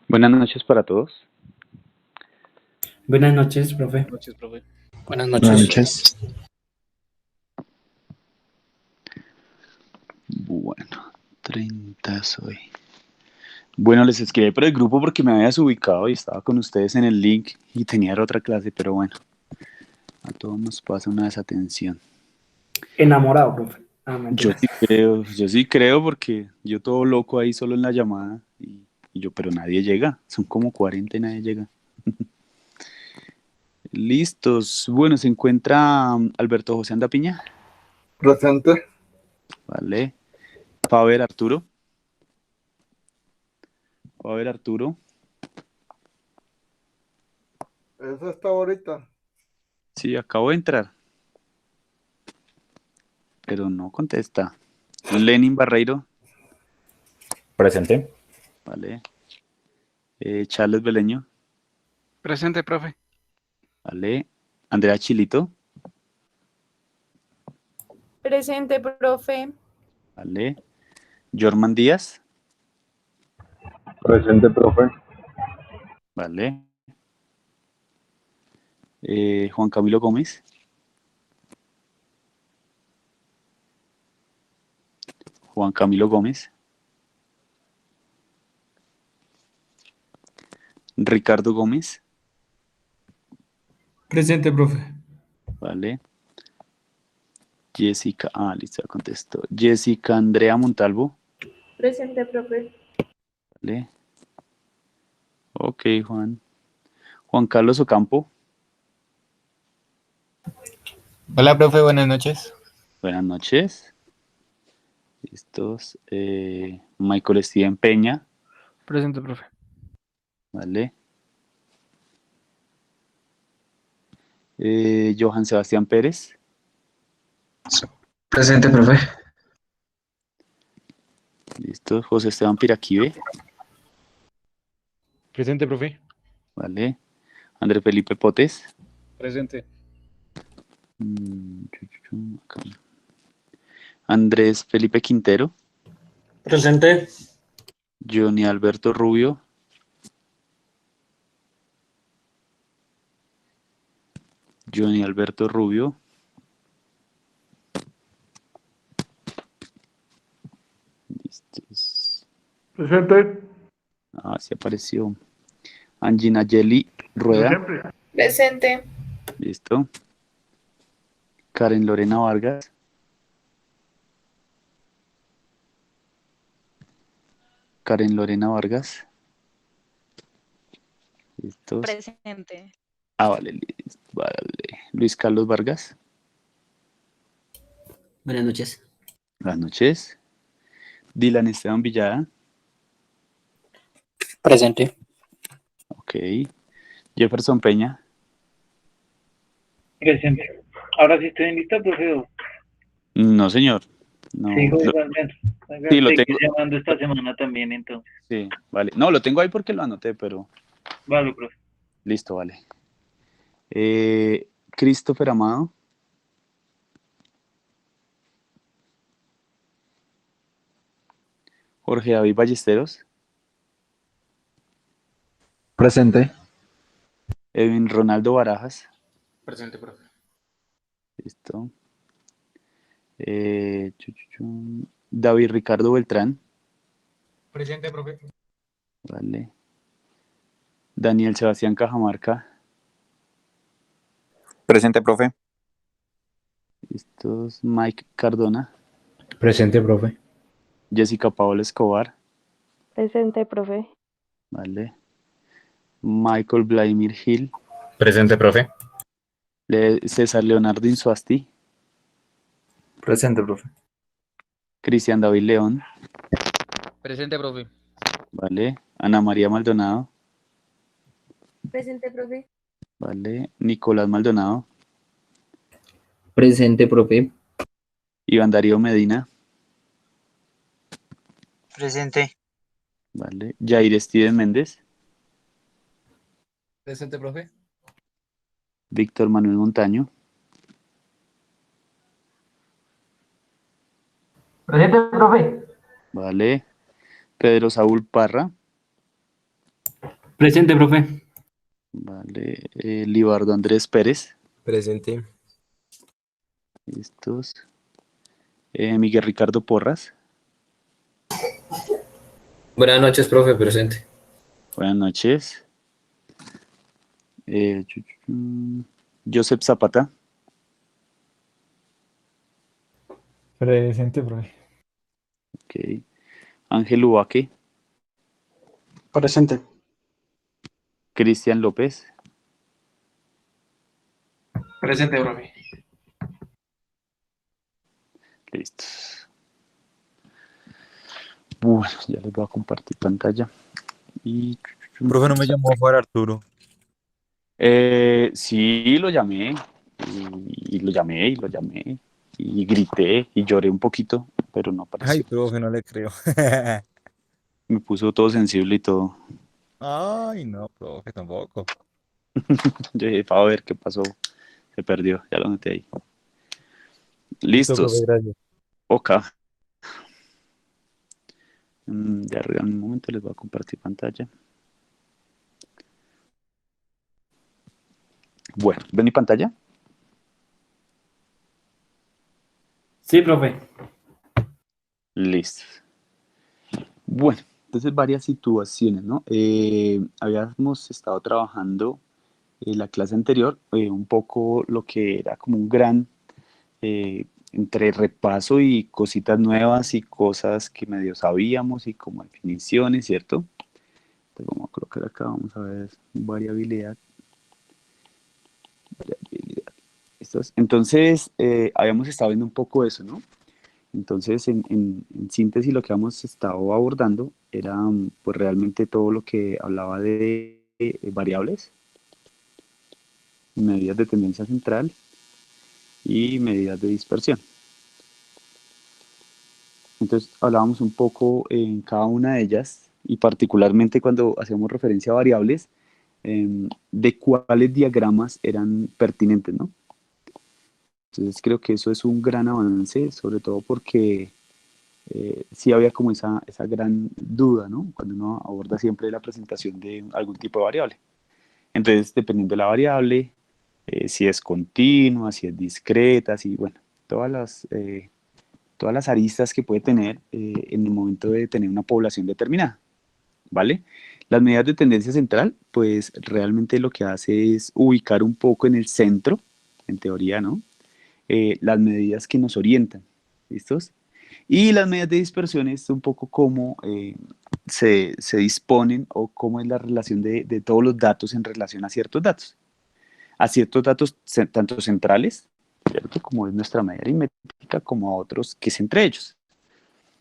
Buenas noches para todos. Buenas noches, profe. Buenas Buenas noches. noches. Bueno, 30 soy. Bueno, les escribí por el grupo porque me había desubicado y estaba con ustedes en el link y tenía otra clase, pero bueno, a todos nos pasa una desatención. Enamorado, profe. Yo Mentira. sí creo porque yo todo loco ahí solo en la llamada y yo, pero nadie llega, son como 40 y nadie llega. Listos. Bueno, se encuentra Alberto José Andapiña. Presente. Vale. Faber Arturo. Faber Arturo. Eso está ahorita. Sí, acabo de entrar, pero no contesta. Lenin Barreiro. Presente. Vale. Charles Beleño. Presente, profe. Vale. Andrea Chilito. Presente, profe. Vale. Jorman Díaz. Presente, profe. Vale. Juan Camilo Gómez. Juan Camilo Gómez. Ricardo Gómez. Presente, profe. Vale. Jessica. Listo, ya contestó. Jessica Andrea Montalvo. Presente, profe. Vale. Ok, Juan. Juan Carlos Ocampo. Hola, profe, buenas noches. Buenas noches. Listos. Michael Steven Peña. Presente, profe. Vale. Johan Sebastián Pérez. Presente, profe. Listo. José Esteban Piraquive. Presente, profe. Vale. André Felipe Potes. Presente. Acá. Andrés Felipe Quintero. Presente. Johnny Alberto Rubio. Johnny Alberto Rubio. Listos. Presente. Sí apareció. Angina Yeli Rueda. Presente. Listo. Karen Lorena Vargas. Karen Lorena Vargas. Listos. Presente. Vale, listo. Vale. Luis Carlos Vargas. Buenas noches. Buenas noches. Dylan Esteban Villada. Presente. Ok. Jefferson Peña. Presente. Ahora sí estoy en lista, profe. No, señor. No. Sigo igualmente. Sí, lo Seguí tengo. llamando esta semana también, entonces. Sí, vale. No, lo tengo ahí porque lo anoté, pero Vale, profe. listo, vale. Christopher Amado. Jorge David Ballesteros. Presente. Edwin Ronaldo Barajas. Presente, profe. Listo. David Ricardo Beltrán. Presente, profe. Vale. Daniel Sebastián Cajamarca. Presente, profe. Listos. Mike Cardona. Presente, profe. Jessica Paola Escobar. Presente, profe. Vale. Michael Vladimir Gil. Presente, profe. César Leonardo Insuasti. Presente, profe. Cristian David León. Presente, profe. Vale. Ana María Maldonado. Presente, profe. Vale. Nicolás Maldonado. Presente, profe. Iván Darío Medina. Presente. Vale. Jair Steven Méndez. Presente, profe. Víctor Manuel Montaño. Presente, profe. Vale. Pedro Saúl Parra. Presente, profe. Vale. Libardo Andrés Pérez. Presente. Listos. Miguel Ricardo Porras. Buenas noches, profe, presente. Buenas noches. Joseph Zapata. Presente, profe. Ok. Ángel Ubaque. Presente. Cristian López. Presente, profe. Listos. Bueno, ya les voy a compartir pantalla. Y Profe, no me llamó Juan Arturo. sí, lo llamé. Y lo llamé, y lo llamé. Y grité y lloré un poquito, pero no Ay, apareció. profe, no le creo. Me puso todo sensible y todo. Ay, no, profe, tampoco. Yo dije, a ver qué pasó. Se perdió, ya lo noté ahí. Listo, profe, Listos. gracias. Ok. De arriba en un momento les voy a compartir pantalla. Bueno, ¿ven mi pantalla? Sí, profe. Listos. Bueno, entonces varias situaciones, ¿no? Habíamos estado trabajando en la clase anterior un poco lo que era como un gran entre repaso y cositas nuevas y cosas que medio sabíamos y como definiciones, ¿cierto? Entonces vamos a colocar acá, vamos a ver variabilidad. Variabilidad. Entonces, habíamos estado viendo un poco eso, ¿no? Entonces, en síntesis, lo que hemos estado abordando era pues realmente todo lo que hablaba de variables, medidas de tendencia central y medidas de dispersión. Entonces, hablábamos un poco en cada una de ellas y particularmente cuando hacíamos referencia a variables, de cuáles diagramas eran pertinentes, ¿no? Entonces, creo que eso es un gran avance, sobre todo porque sí había como esa gran duda, ¿no? Cuando uno aborda siempre la presentación de algún tipo de variable. Entonces, dependiendo de la variable, si es continua, si es discreta, si, bueno, todas las aristas que puede tener en el momento de tener una población determinada, ¿vale? Las medidas de tendencia central, pues realmente lo que hace es ubicar un poco en el centro, en teoría, ¿no? Las medidas que nos orientan, ¿listos? Y las medidas de dispersión es un poco cómo se disponen o cómo es la relación de todos los datos en relación a ciertos datos tanto centrales, ¿cierto? Como es nuestra media aritmética, como a otros que es entre ellos.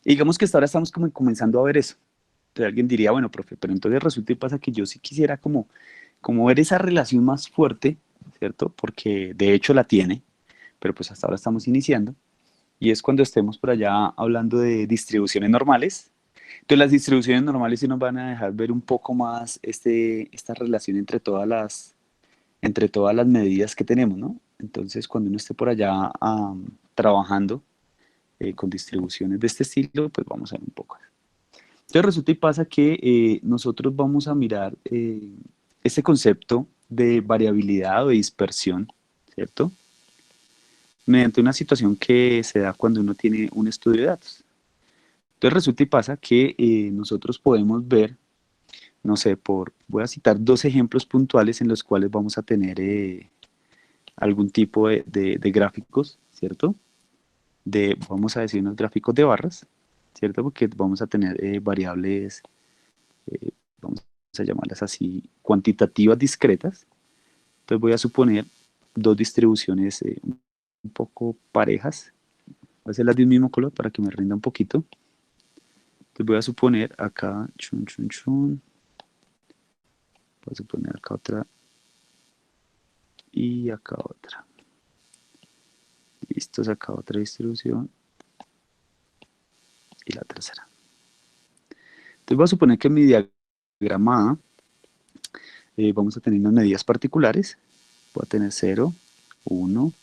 Y digamos que hasta ahora estamos como comenzando a ver eso. Entonces alguien diría, bueno, profe, pero entonces resulta y pasa que yo sí quisiera como ver esa relación más fuerte, ¿cierto? Porque de hecho la tiene, pero pues hasta ahora estamos iniciando. Y es cuando estemos por allá hablando de distribuciones normales. Entonces las distribuciones normales sí nos van a dejar ver un poco más esta relación entre todas las medidas que tenemos, ¿no? Entonces cuando uno esté por allá trabajando con distribuciones de este estilo, pues vamos a ver un poco. Entonces resulta y pasa que nosotros vamos a mirar este concepto de variabilidad o de dispersión, ¿cierto? Mediante una situación que se da cuando uno tiene un estudio de datos. Entonces resulta y pasa que nosotros podemos ver, no sé, voy a citar dos ejemplos puntuales en los cuales vamos a tener algún tipo de gráficos, ¿cierto? Vamos a decir unos gráficos de barras, ¿cierto? Porque vamos a tener variables, vamos a llamarlas así, cuantitativas discretas. Entonces voy a suponer dos distribuciones un poco parejas. Voy a hacerlas de un mismo color para que me rinda un poquito. Entonces voy a suponer acá, voy a suponer acá otra y acá otra. Listo, acá otra distribución y la tercera. Entonces voy a suponer que en mi diagrama A vamos a tener unas medidas particulares. Voy a tener 0, 1,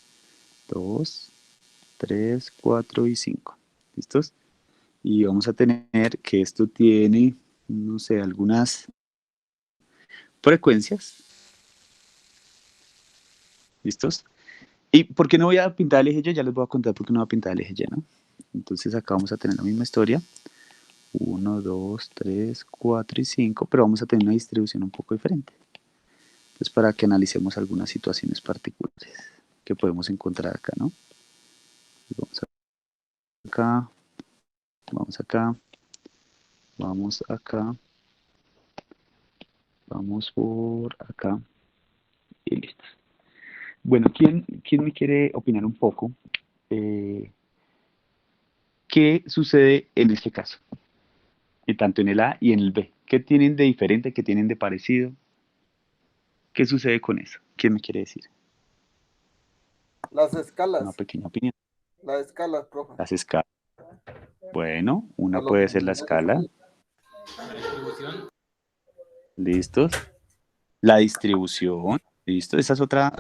2, 3, 4 y 5. ¿Listos? Y vamos a tener que esto tiene, no sé, algunas frecuencias. ¿Listos? ¿Y por qué no voy a pintar el eje Y? Ya les voy a contar por qué no voy a pintar el eje Y, ¿no? Entonces acá vamos a tener la misma historia. 1, 2, 3, 4 y 5, pero vamos a tener una distribución un poco diferente. Entonces, para que analicemos algunas situaciones particulares que podemos encontrar acá, ¿no? Vamos acá, vamos acá, vamos acá, vamos por acá y listo. Bueno, ¿quién me quiere opinar un poco? ¿Qué sucede en este caso? Y tanto en el A y en el B. ¿Qué tienen de diferente? ¿Qué tienen de parecido? ¿Qué sucede con eso? ¿Quién me quiere decir? Las Una escalas, pequeña opinión. las escalas, profe. Las escalas. Bueno, una puede ser la escala. ¿Listos? La distribución. ¿Listo? Esa es otra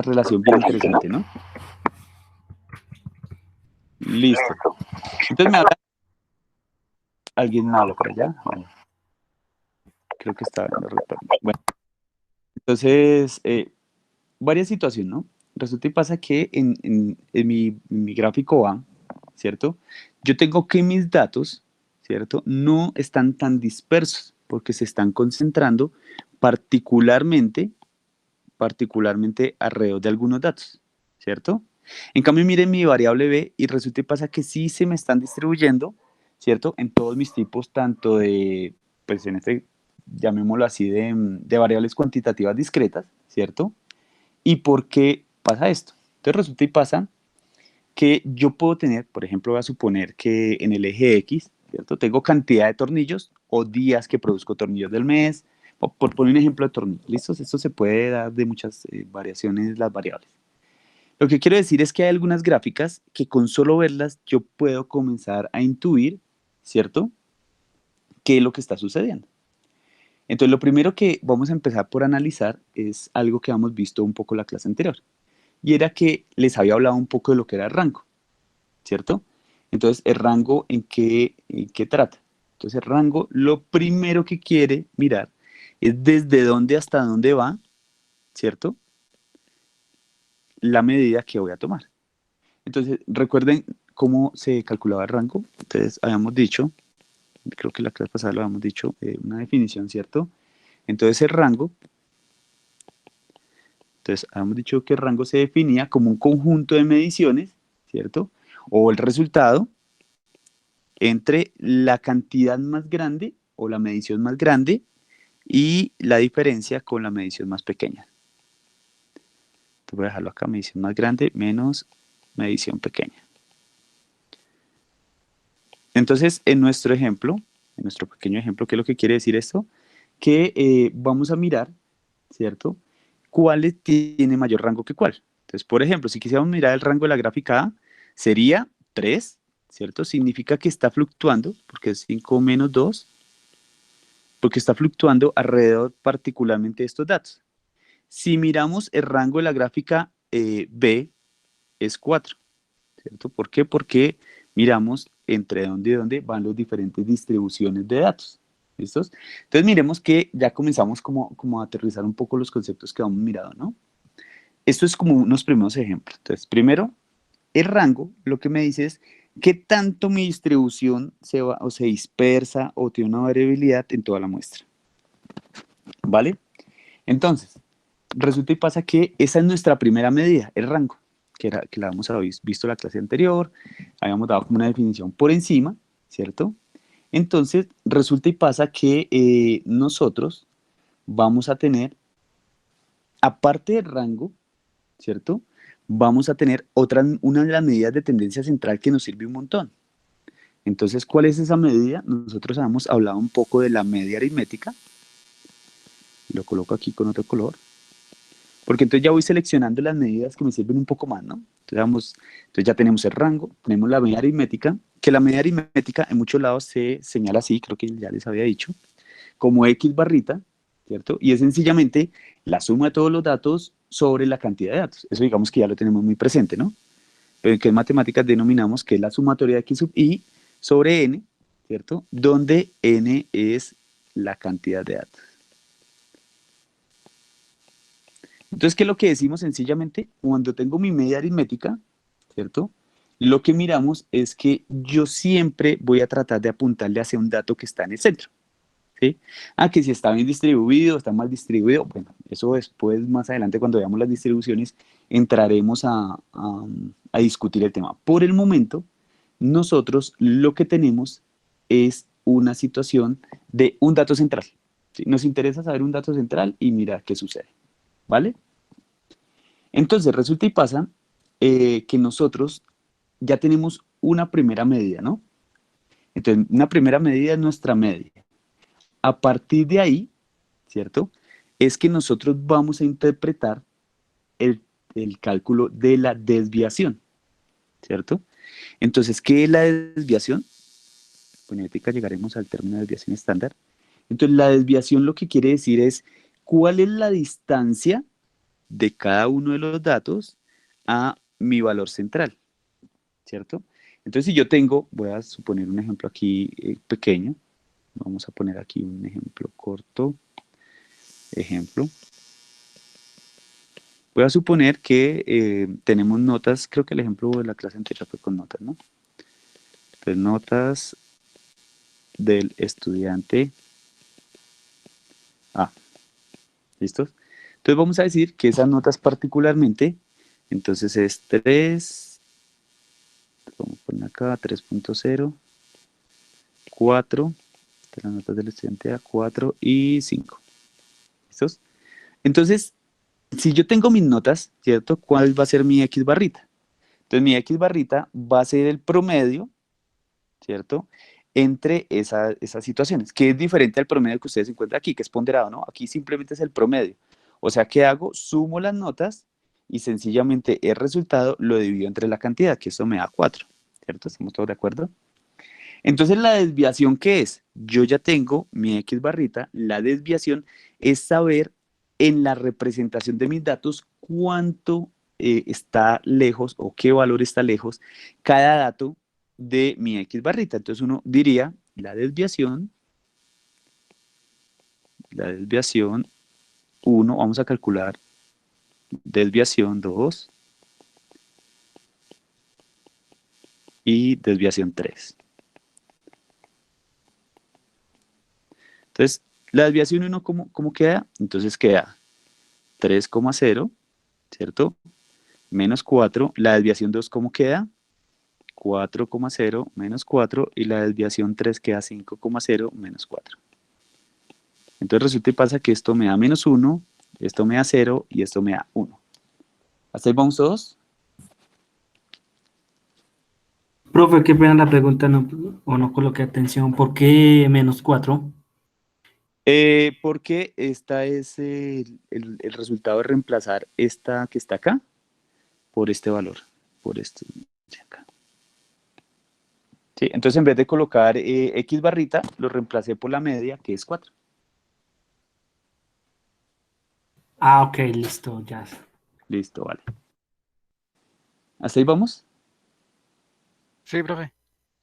relación bien interesante, ¿no? Listo. Entonces me habla. ¿Alguien me habla por allá? Bueno, creo que está en el retorno. Bueno, entonces, varias situaciones, ¿no? Resulta y pasa que en mi gráfico A, ¿cierto? Yo tengo que mis datos, ¿cierto? No están tan dispersos porque se están concentrando particularmente alrededor de algunos datos, ¿cierto? En cambio, miren mi variable B y resulta y pasa que sí se me están distribuyendo, ¿cierto? En todos mis tipos, tanto de, pues en este, llamémoslo así, de variables cuantitativas discretas, ¿cierto? ¿Y por qué pasa esto? Entonces resulta y pasa que yo puedo tener, por ejemplo, voy a suponer que en el eje X, ¿cierto? Tengo cantidad de tornillos o días que produzco tornillos del mes, por poner un ejemplo de tornillos, ¿listos? Esto se puede dar de muchas variaciones las variables. Lo que quiero decir es que hay algunas gráficas que con solo verlas yo puedo comenzar a intuir, ¿cierto? ¿Qué es lo que está sucediendo? Entonces, lo primero que vamos a empezar por analizar es algo que hemos visto un poco en la clase anterior. Y era que les había hablado un poco de lo que era el rango, ¿cierto? Entonces, ¿el rango en qué trata? Entonces, el rango lo primero que quiere mirar es desde dónde hasta dónde va, ¿cierto? La medida que voy a tomar. Entonces, recuerden cómo se calculaba el rango. Entonces, habíamos dicho, creo que la clase pasada lo habíamos dicho, una definición, ¿cierto? Entonces, el rango, habíamos dicho que el rango se definía como un conjunto de mediciones, ¿cierto? O el resultado entre la cantidad más grande o la medición más grande y la diferencia con la medición más pequeña. Entonces, voy a dejarlo acá, medición más grande menos medición pequeña. Entonces, en nuestro ejemplo, en nuestro pequeño ejemplo, ¿qué es lo que quiere decir esto? Que vamos a mirar, ¿cierto? ¿Cuál tiene mayor rango que cuál? Entonces, por ejemplo, si quisiéramos mirar el rango de la gráfica A, sería 3, ¿cierto? Significa que está fluctuando, porque es 5 menos 2, porque está fluctuando alrededor particularmente de estos datos. Si miramos el rango de la gráfica B, es 4, ¿cierto? ¿Por qué? Porque miramos entre dónde y dónde van las diferentes distribuciones de datos. ¿Listos? Entonces miremos que ya comenzamos como a aterrizar un poco los conceptos que hemos mirado, ¿no? Esto es como unos primeros ejemplos. Entonces, primero, el rango lo que me dice es qué tanto mi distribución se dispersa o tiene una variabilidad en toda la muestra. ¿Vale? Entonces, resulta y pasa que esa es nuestra primera medida, el rango, que la habíamos visto en la clase anterior, habíamos dado como una definición por encima, ¿cierto? Entonces, resulta y pasa que nosotros vamos a tener, aparte del rango, ¿cierto? Vamos a tener una de las medidas de tendencia central que nos sirve un montón. Entonces, ¿cuál es esa medida? Nosotros habíamos hablado un poco de la media aritmética. Lo coloco aquí con otro color. Porque entonces ya voy seleccionando las medidas que me sirven un poco más, ¿no? Entonces ya tenemos el rango, tenemos la media aritmética, que la media aritmética en muchos lados se señala así, creo que ya les había dicho, como X barrita, ¿cierto? Y es sencillamente la suma de todos los datos sobre la cantidad de datos. Eso digamos que ya lo tenemos muy presente, ¿no? Pero que en matemáticas denominamos que es la sumatoria de X sub I sobre N, ¿cierto? Donde N es la cantidad de datos. Entonces, ¿qué es lo que decimos sencillamente? Cuando tengo mi media aritmética, ¿cierto? Lo que miramos es que yo siempre voy a tratar de apuntarle hacia un dato que está en el centro, ¿sí? Que si está bien distribuido, está mal distribuido, bueno, eso después, más adelante, cuando veamos las distribuciones, entraremos a discutir el tema. Por el momento, nosotros lo que tenemos es una situación de un dato central, ¿sí? Nos interesa saber un dato central y mirar qué sucede, ¿vale? Entonces, resulta y pasa que nosotros ya tenemos una primera medida, ¿no? Entonces, una primera medida es nuestra media. A partir de ahí, ¿cierto? Es que nosotros vamos a interpretar el cálculo de la desviación, ¿cierto? Entonces, ¿qué es la desviación? Bueno, ahorita llegaremos al término de desviación estándar. Entonces, la desviación lo que quiere decir es cuál es la distancia de cada uno de los datos a mi valor central, ¿cierto? Entonces, si yo tengo, voy a suponer un ejemplo aquí pequeño, vamos a poner aquí un ejemplo corto, ejemplo. Voy a suponer que tenemos notas, creo que el ejemplo de la clase anterior fue con notas, ¿no? Entonces, notas del estudiante A. ¿Listos? Entonces vamos a decir que esas notas particularmente, entonces es 3, vamos a poner acá 3.0, 4, de las notas del estudiante A, 4 y 5. ¿Listos? Entonces, si yo tengo mis notas, ¿cierto? ¿Cuál va a ser mi X barrita? Entonces mi X barrita va a ser el promedio, ¿cierto? Entre esas situaciones, que es diferente al promedio que ustedes encuentran aquí, que es ponderado, ¿no? Aquí simplemente es el promedio. O sea, ¿qué hago? Sumo las notas y sencillamente el resultado lo divido entre la cantidad, que eso me da 4, ¿cierto? ¿Estamos todos de acuerdo? Entonces, ¿la desviación qué es? Yo ya tengo mi X barrita, la desviación es saber en la representación de mis datos cuánto está lejos o qué valor está lejos cada dato de mi X barrita. Entonces uno diría la desviación 1, vamos a calcular desviación 2 y desviación 3. Entonces, la desviación 1, ¿cómo queda? Entonces queda 3,0, ¿cierto? Menos 4. La desviación 2, ¿cómo queda? 4,0 menos 4 y la desviación 3 queda 5,0 menos 4. Entonces resulta y pasa que esto me da menos 1, esto me da 0 y esto me da 1. ¿Hasta ahí vamos todos? Profe, qué pena la pregunta, no coloqué atención. ¿Por qué menos 4? Porque esta es el resultado de reemplazar esta que está acá por este valor, por esto de acá. ¿Sí? Entonces en vez de colocar X barrita, lo reemplacé por la media, que es 4. Ok, listo, ya. Listo, vale. ¿Hasta ahí vamos? Sí, profe.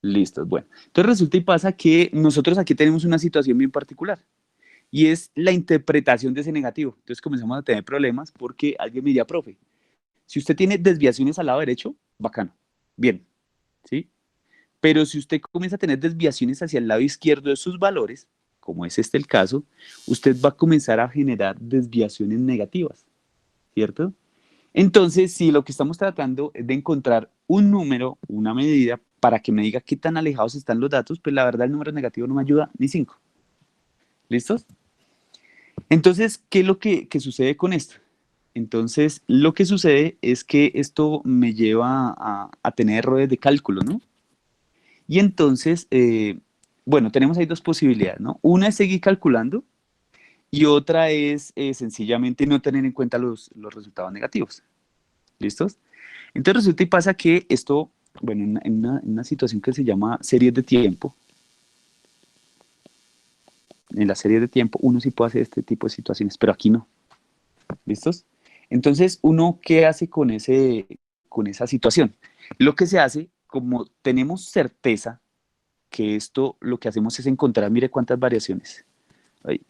Listo, bueno. Entonces resulta y pasa que nosotros aquí tenemos una situación bien particular y es la interpretación de ese negativo. Entonces comenzamos a tener problemas porque alguien me diría, profe, si usted tiene desviaciones al lado derecho, bacano, bien, ¿sí? Pero si usted comienza a tener desviaciones hacia el lado izquierdo de sus valores, como es este el caso, usted va a comenzar a generar desviaciones negativas, ¿cierto? Entonces, si lo que estamos tratando es de encontrar un número, una medida, para que me diga qué tan alejados están los datos, pues la verdad el número negativo no me ayuda ni 5. ¿Listos? Entonces, ¿qué es lo que sucede con esto? Entonces, lo que sucede es que esto me lleva a tener errores de cálculo, ¿no? Y entonces, bueno, tenemos ahí dos posibilidades, ¿no? Una es seguir calculando y otra es sencillamente no tener en cuenta los resultados negativos. ¿Listos? Entonces resulta y pasa que esto, bueno, en una situación que se llama series de tiempo, en las series de tiempo uno sí puede hacer este tipo de situaciones, pero aquí no. ¿Listos? Entonces, ¿uno qué hace con esa situación? Lo que se hace, como tenemos certeza que esto lo que hacemos es encontrar, mire cuántas variaciones. Ahí.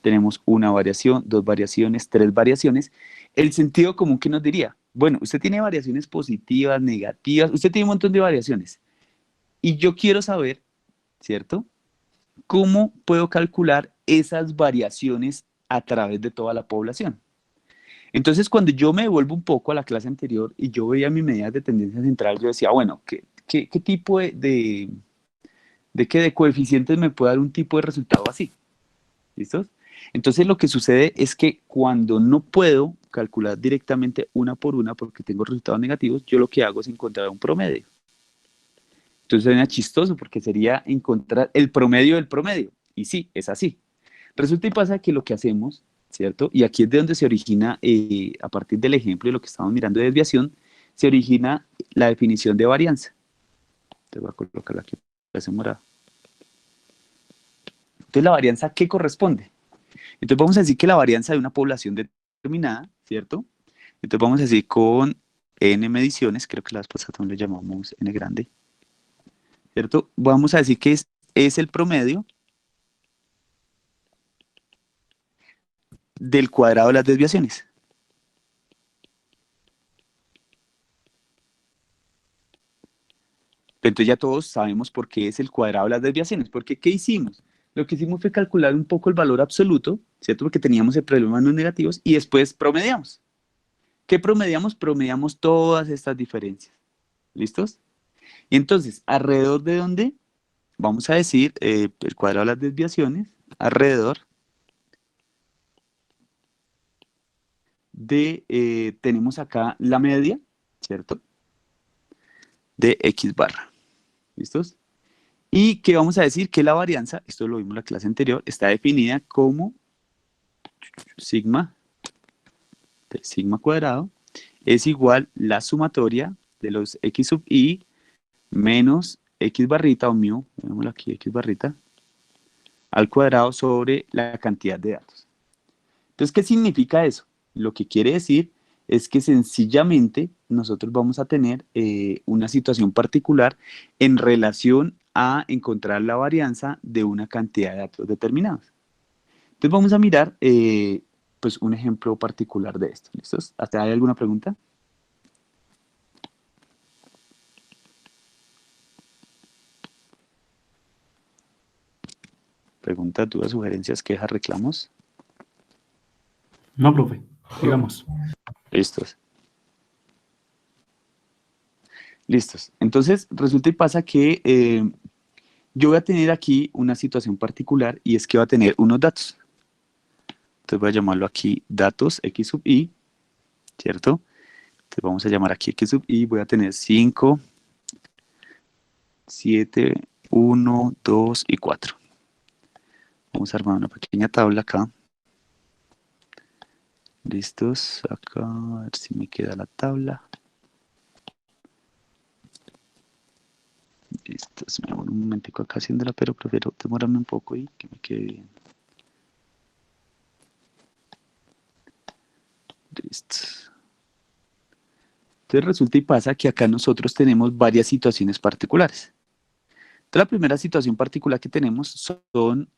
Tenemos una variación, dos variaciones, tres variaciones. El sentido común que nos diría, bueno, usted tiene variaciones positivas, negativas, usted tiene un montón de variaciones. Y yo quiero saber, ¿cierto? ¿Cómo puedo calcular esas variaciones a través de toda la población? Entonces, cuando yo me devuelvo un poco a la clase anterior y yo veía mis medidas de tendencia central, yo decía, bueno, ¿qué tipo de coeficientes me puede dar un tipo de resultado así? ¿Listos? Entonces, lo que sucede es que cuando no puedo calcular directamente una por una porque tengo resultados negativos, yo lo que hago es encontrar un promedio. Entonces, suena chistoso porque sería encontrar el promedio del promedio. Y sí, es así. Resulta y pasa que lo que hacemos, ¿cierto? Y aquí es de donde se origina, a partir del ejemplo de lo que estamos mirando de desviación, se origina la definición de varianza. Te voy a colocarla aquí, la morada. Entonces, ¿la varianza a qué corresponde? Entonces, vamos a decir que la varianza de una población determinada, ¿cierto? Entonces, vamos a decir con n mediciones, creo que la vez pasada también le llamamos n grande, ¿cierto? Vamos a decir que es el promedio del cuadrado de las desviaciones. Entonces ya todos sabemos por qué es el cuadrado de las desviaciones. Porque ¿qué hicimos? Lo que hicimos fue calcular un poco el valor absoluto, ¿cierto? Porque teníamos el problema de los negativos y después promediamos. ¿Qué promediamos? Promediamos todas estas diferencias. ¿Listos? Y entonces, ¿alrededor de dónde? Vamos a decir el cuadrado de las desviaciones, alrededor de, tenemos acá la media, ¿cierto? De X barra. ¿Listos? Y que vamos a decir que la varianza, esto lo vimos en la clase anterior, está definida como sigma de sigma cuadrado es igual la sumatoria de los x sub i menos x barrita o mu, veámoslo aquí, x barrita, al cuadrado sobre la cantidad de datos. Entonces, ¿qué significa eso? Lo que quiere decir es que sencillamente nosotros vamos a tener una situación particular en relación a encontrar la varianza de una cantidad de datos determinados. Entonces vamos a mirar pues un ejemplo particular de esto. ¿Listos? ¿Hasta hay alguna pregunta? Preguntas, dudas, sugerencias, quejas, reclamos. No, profe, digamos. Listos. Listos. Entonces, resulta y pasa que yo voy a tener aquí una situación particular y es que voy a tener unos datos. Entonces voy a llamarlo aquí datos x sub i, ¿cierto? Entonces vamos a llamar aquí x sub i, voy a tener 5, 7, 1, 2 y 4. Vamos a armar una pequeña tabla acá. Listos, acá, a ver si me queda la tabla. Listos, me demoro un momentico acá haciéndola, pero prefiero demorarme un poco y que me quede bien. Listos. Entonces resulta y pasa que acá nosotros tenemos varias situaciones particulares. Entonces la primera situación particular que tenemos son,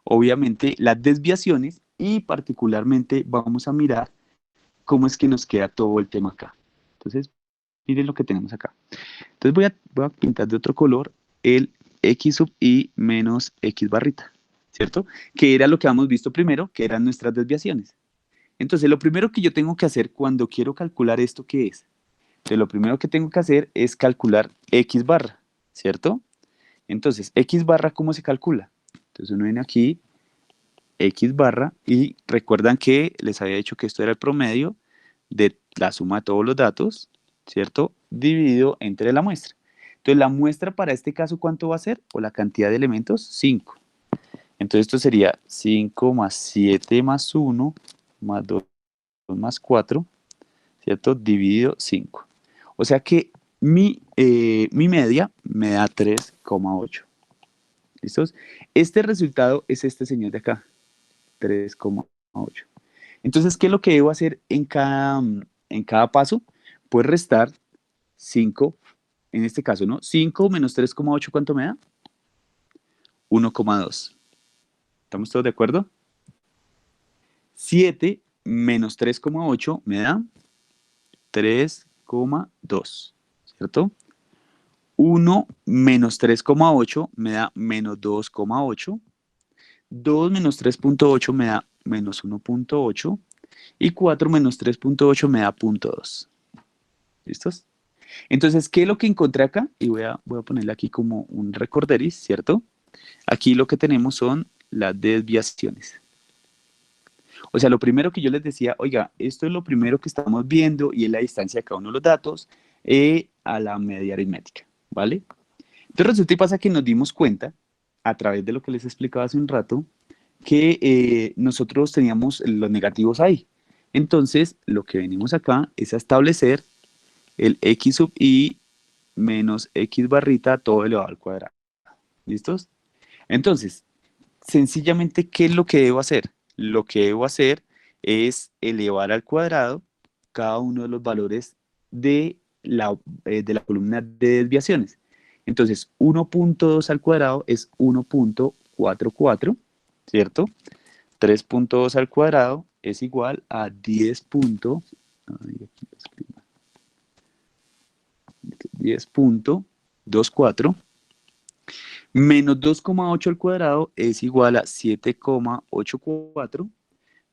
obviamente, las desviaciones y particularmente vamos a mirar cómo es que nos queda todo el tema acá. Entonces, miren lo que tenemos acá. Entonces voy a pintar de otro color el x sub i menos x barrita, ¿cierto? Que era lo que habíamos visto primero, que eran nuestras desviaciones. Entonces, lo primero que yo tengo que hacer cuando quiero calcular esto, ¿qué es? Entonces, lo primero que tengo que hacer es calcular x barra, ¿cierto? Entonces, x barra, ¿cómo se calcula? Entonces, uno viene aquí, x barra, y recuerdan que les había dicho que esto era el promedio de la suma de todos los datos, ¿cierto? Dividido entre la muestra. Entonces, la muestra para este caso, ¿cuánto va a ser? O la cantidad de elementos, 5. Entonces, esto sería 5 más 7 más 1 más 2 más 4, ¿cierto? Dividido 5. O sea que mi media me da 3,8. ¿Listos? Este resultado es este señor de acá, 3,8. Entonces, ¿qué es lo que debo hacer en cada paso? Pues restar 5, en este caso, ¿no? 5 menos 3,8, ¿cuánto me da? 1,2. ¿Estamos todos de acuerdo? 7 menos 3,8 me da 3,2, ¿cierto? 1 menos 3,8 me da menos 2,8. 2 menos 3,8 me da menos 1,8. Y 4 menos 3,8 me da 0,2. ¿Listos? Entonces, ¿qué es lo que encontré acá? Y voy a ponerle aquí como un recorderis, ¿cierto? Aquí lo que tenemos son las desviaciones. O sea, lo primero que yo les decía, oiga, esto es lo primero que estamos viendo y es la distancia de cada uno de los datos a la media aritmética, ¿vale? Entonces resulta y pasa que nos dimos cuenta, a través de lo que les explicaba hace un rato, que nosotros teníamos los negativos ahí. Entonces, lo que venimos acá es a establecer el x sub i menos x barrita todo elevado al cuadrado. ¿Listos? Entonces, sencillamente, ¿qué es lo que debo hacer? Lo que debo hacer es elevar al cuadrado cada uno de los valores de la columna de desviaciones. Entonces, 1,2 al cuadrado es 1,44, ¿cierto? 3,2 al cuadrado es igual a 10.24. Menos 2,8 al cuadrado es igual a 7,84.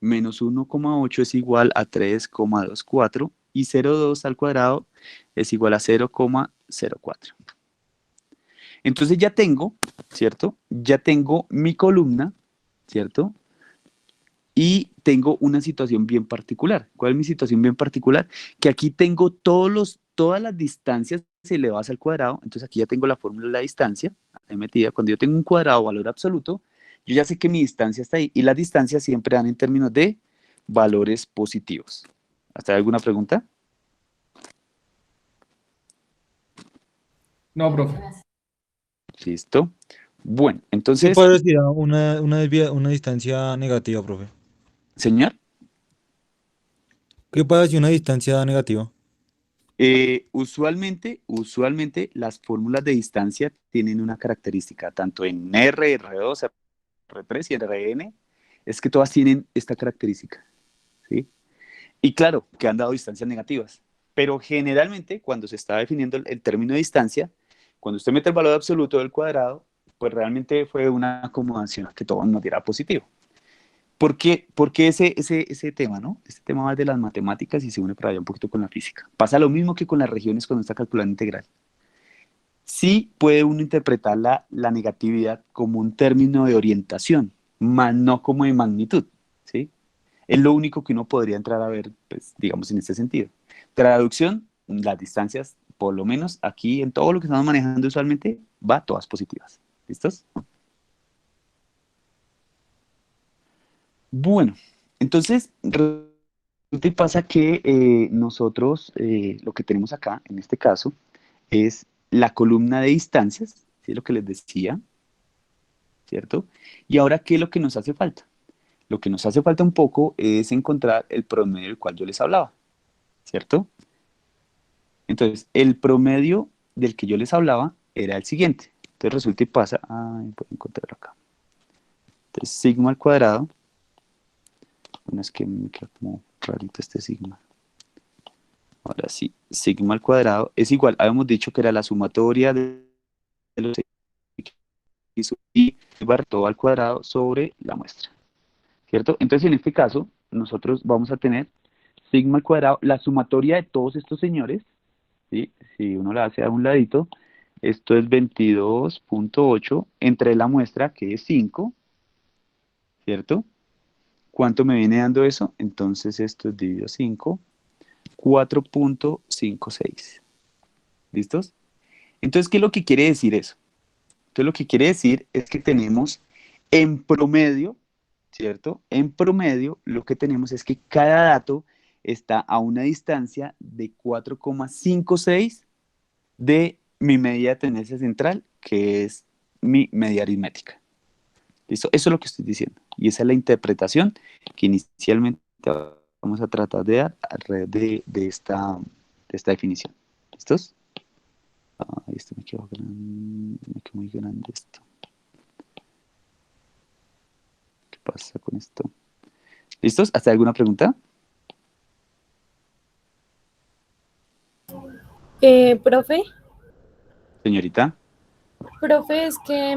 Menos 1,8 es igual a 3,24. Y 0,2 al cuadrado es igual a 0,04. Entonces ya tengo, ¿cierto? Ya tengo mi columna, ¿cierto? Y tengo una situación bien particular. ¿Cuál es mi situación bien particular? Que aquí tengo todas las distancias elevadas al cuadrado. Entonces aquí ya tengo la fórmula de la distancia ahí metida. Cuando yo tengo un cuadrado valor absoluto, yo ya sé que mi distancia está ahí. Y las distancias siempre dan en términos de valores positivos. ¿Hasta alguna pregunta? No, profe. Listo. Bueno, ¿Qué entonces, parecía una distancia negativa, profe? señor, ¿Qué pasa si una distancia negativa? usualmente las fórmulas de distancia tienen una característica, tanto en R, R2, R3 y RN, es que todas tienen esta característica, ¿sí? Y claro, que han dado distancias negativas, pero generalmente cuando se está definiendo el término de distancia, cuando usted mete el valor absoluto del cuadrado, pues realmente fue una acomodación a que todo nos diera positivo. ¿Por qué ese tema, no? Este tema va de las matemáticas y se une para allá un poquito con la física. Pasa lo mismo que con las regiones cuando está calculando integral. Sí puede uno interpretar la negatividad como un término de orientación, más no como de magnitud, ¿sí? Es lo único que uno podría entrar a ver, pues, digamos, en este sentido. Traducción, las distancias, por lo menos aquí en todo lo que estamos manejando usualmente, va todas positivas. ¿Listos? Bueno, entonces, resulta y pasa que nosotros lo que tenemos acá, en este caso, es la columna de distancias, ¿sí? Lo que les decía, ¿cierto? Y ahora, ¿qué es lo que nos hace falta? Lo que nos hace falta un poco es encontrar el promedio del cual yo les hablaba, ¿cierto? Entonces, el promedio del que yo les hablaba era el siguiente. Entonces, resulta y pasa, voy a encontrarlo acá. Entonces, sigma al cuadrado, bueno, es que me queda como rarito este sigma. Ahora sí, sigma al cuadrado es igual, habíamos dicho que era la sumatoria de los x y bar todo al cuadrado sobre la muestra, ¿cierto? Entonces, en este caso, nosotros vamos a tener sigma al cuadrado, la sumatoria de todos estos señores, ¿sí? Si uno la hace a un ladito, esto es 22,8 entre la muestra, que es 5, ¿cierto? ¿Cuánto me viene dando eso? Entonces, esto es dividido 5, 4,56. ¿Listos? Entonces, ¿qué es lo que quiere decir eso? Entonces, lo que quiere decir es que tenemos en promedio, ¿cierto? En promedio, lo que tenemos es que cada dato está a una distancia de 4,56 de mi medida de tendencia central, que es mi media aritmética. ¿Listo? Eso es lo que estoy diciendo. Y esa es la interpretación que inicialmente vamos a tratar de dar alrededor de esta definición. ¿Listos? Esto me quedó muy grande esto. pasa con esto? ¿Listos? ¿Hasta alguna pregunta? Profe, Señorita. profe, es que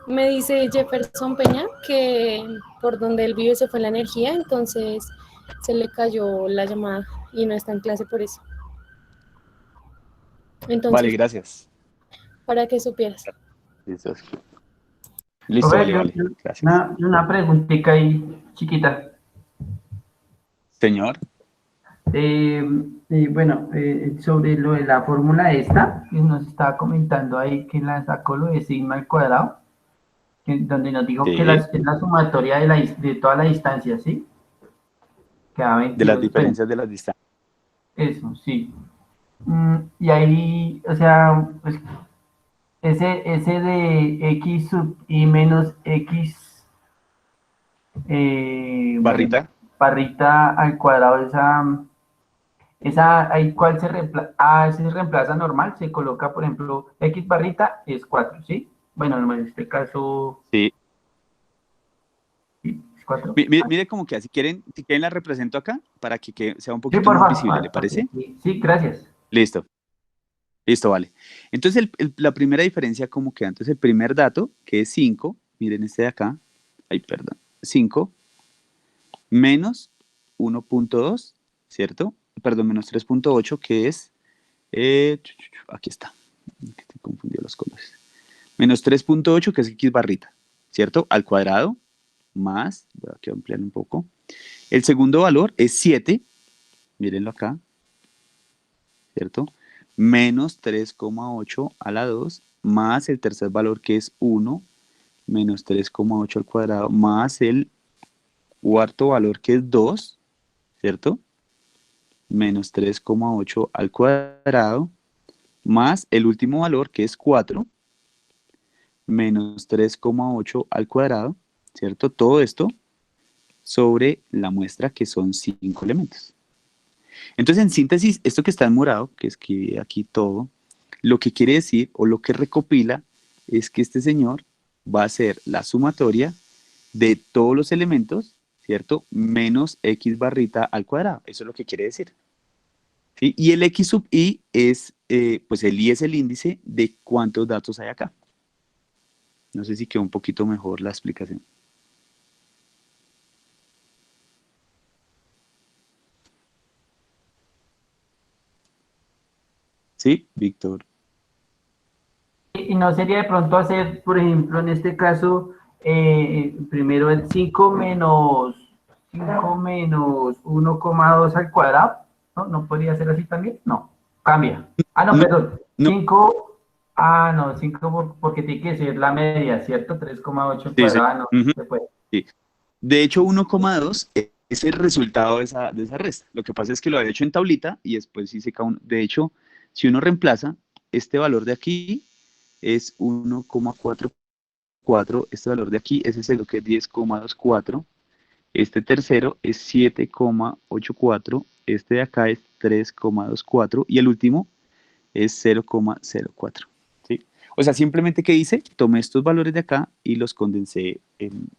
me dice Jefferson Peña que por donde él vive se fue la energía, entonces se le cayó la llamada y no está en clase por eso. Vale, Entonces, gracias. para que supieras. Listo, listo, Profe, vale, vale. Gracias. una preguntita ahí chiquita. Señor. Bueno, sobre lo de la fórmula esta, que nos estaba comentando ahí que la sacó lo de sigma al cuadrado, donde nos dijo que Sí, es la sumatoria de toda la distancia, ¿sí? Que da de las 22. diferencias de las distancias. Eso, sí. Y ahí, o sea, pues ese de x sub y menos x, bueno, Barrita. barrita al cuadrado, ahí cuál se reemplaza, se reemplaza normal, se coloca, por ejemplo, x barrita es 4, ¿sí? Bueno, en este caso, Sí. ¿sí? Es 4. Mire como que así si quieren la represento acá para que sea un Sí, poquito por más favor. visible, ¿le parece? Sí, sí, gracias. Listo. Listo, vale. Entonces, la primera diferencia como queda. Entonces, el primer dato, que es 5, miren este de acá, ay, perdón, 5 menos 1.2, ¿cierto? Perdón, menos 3.8, que es, aquí está, que te confundió los colores. Menos 3.8, que es x barrita, ¿cierto? Al cuadrado, más, voy a ampliar un poco. El segundo valor es 7, mírenlo acá, ¿cierto? Menos 3,8 a la 2, más el tercer valor que es 1, menos 3,8 al cuadrado, más el cuarto valor que es 2, ¿cierto? Menos 3,8 al cuadrado, más el último valor que es 4, menos 3,8 al cuadrado, ¿cierto? Todo esto sobre la muestra que son 5 elementos. Entonces, en síntesis, esto que está en morado, que escribí aquí todo, lo que quiere decir o lo que recopila es que este señor va a ser la sumatoria de todos los elementos, ¿cierto? Menos x barrita al cuadrado. Eso es lo que quiere decir. ¿Sí? Y el x sub i es, pues el i es el índice de cuántos datos hay acá. No sé si quedó un poquito mejor la explicación. ¿Sí, Víctor? Y no sería de pronto hacer, por ejemplo, en este caso, primero el 5 menos 1,2 al cuadrado, ¿no? ¿No podría ser así también? No, cambia. No, No, perdón, no, 5, no, 5 porque tiene que ser la media, ¿cierto? 3,8 al sí, sí. cuadrado, no Ujú, se puede. sí. De hecho, 1,2 es el resultado de esa resta. Lo que pasa es que lo había hecho en tablita y después hice cada uno. De hecho, si uno reemplaza, este valor de aquí es 1,44, este valor de aquí es ese lo que es 10,24, este tercero es 7,84, este de acá es 3,24 y el último es 0,04. ¿Sí? O sea, simplemente que hice, tomé estos valores de acá y los condensé en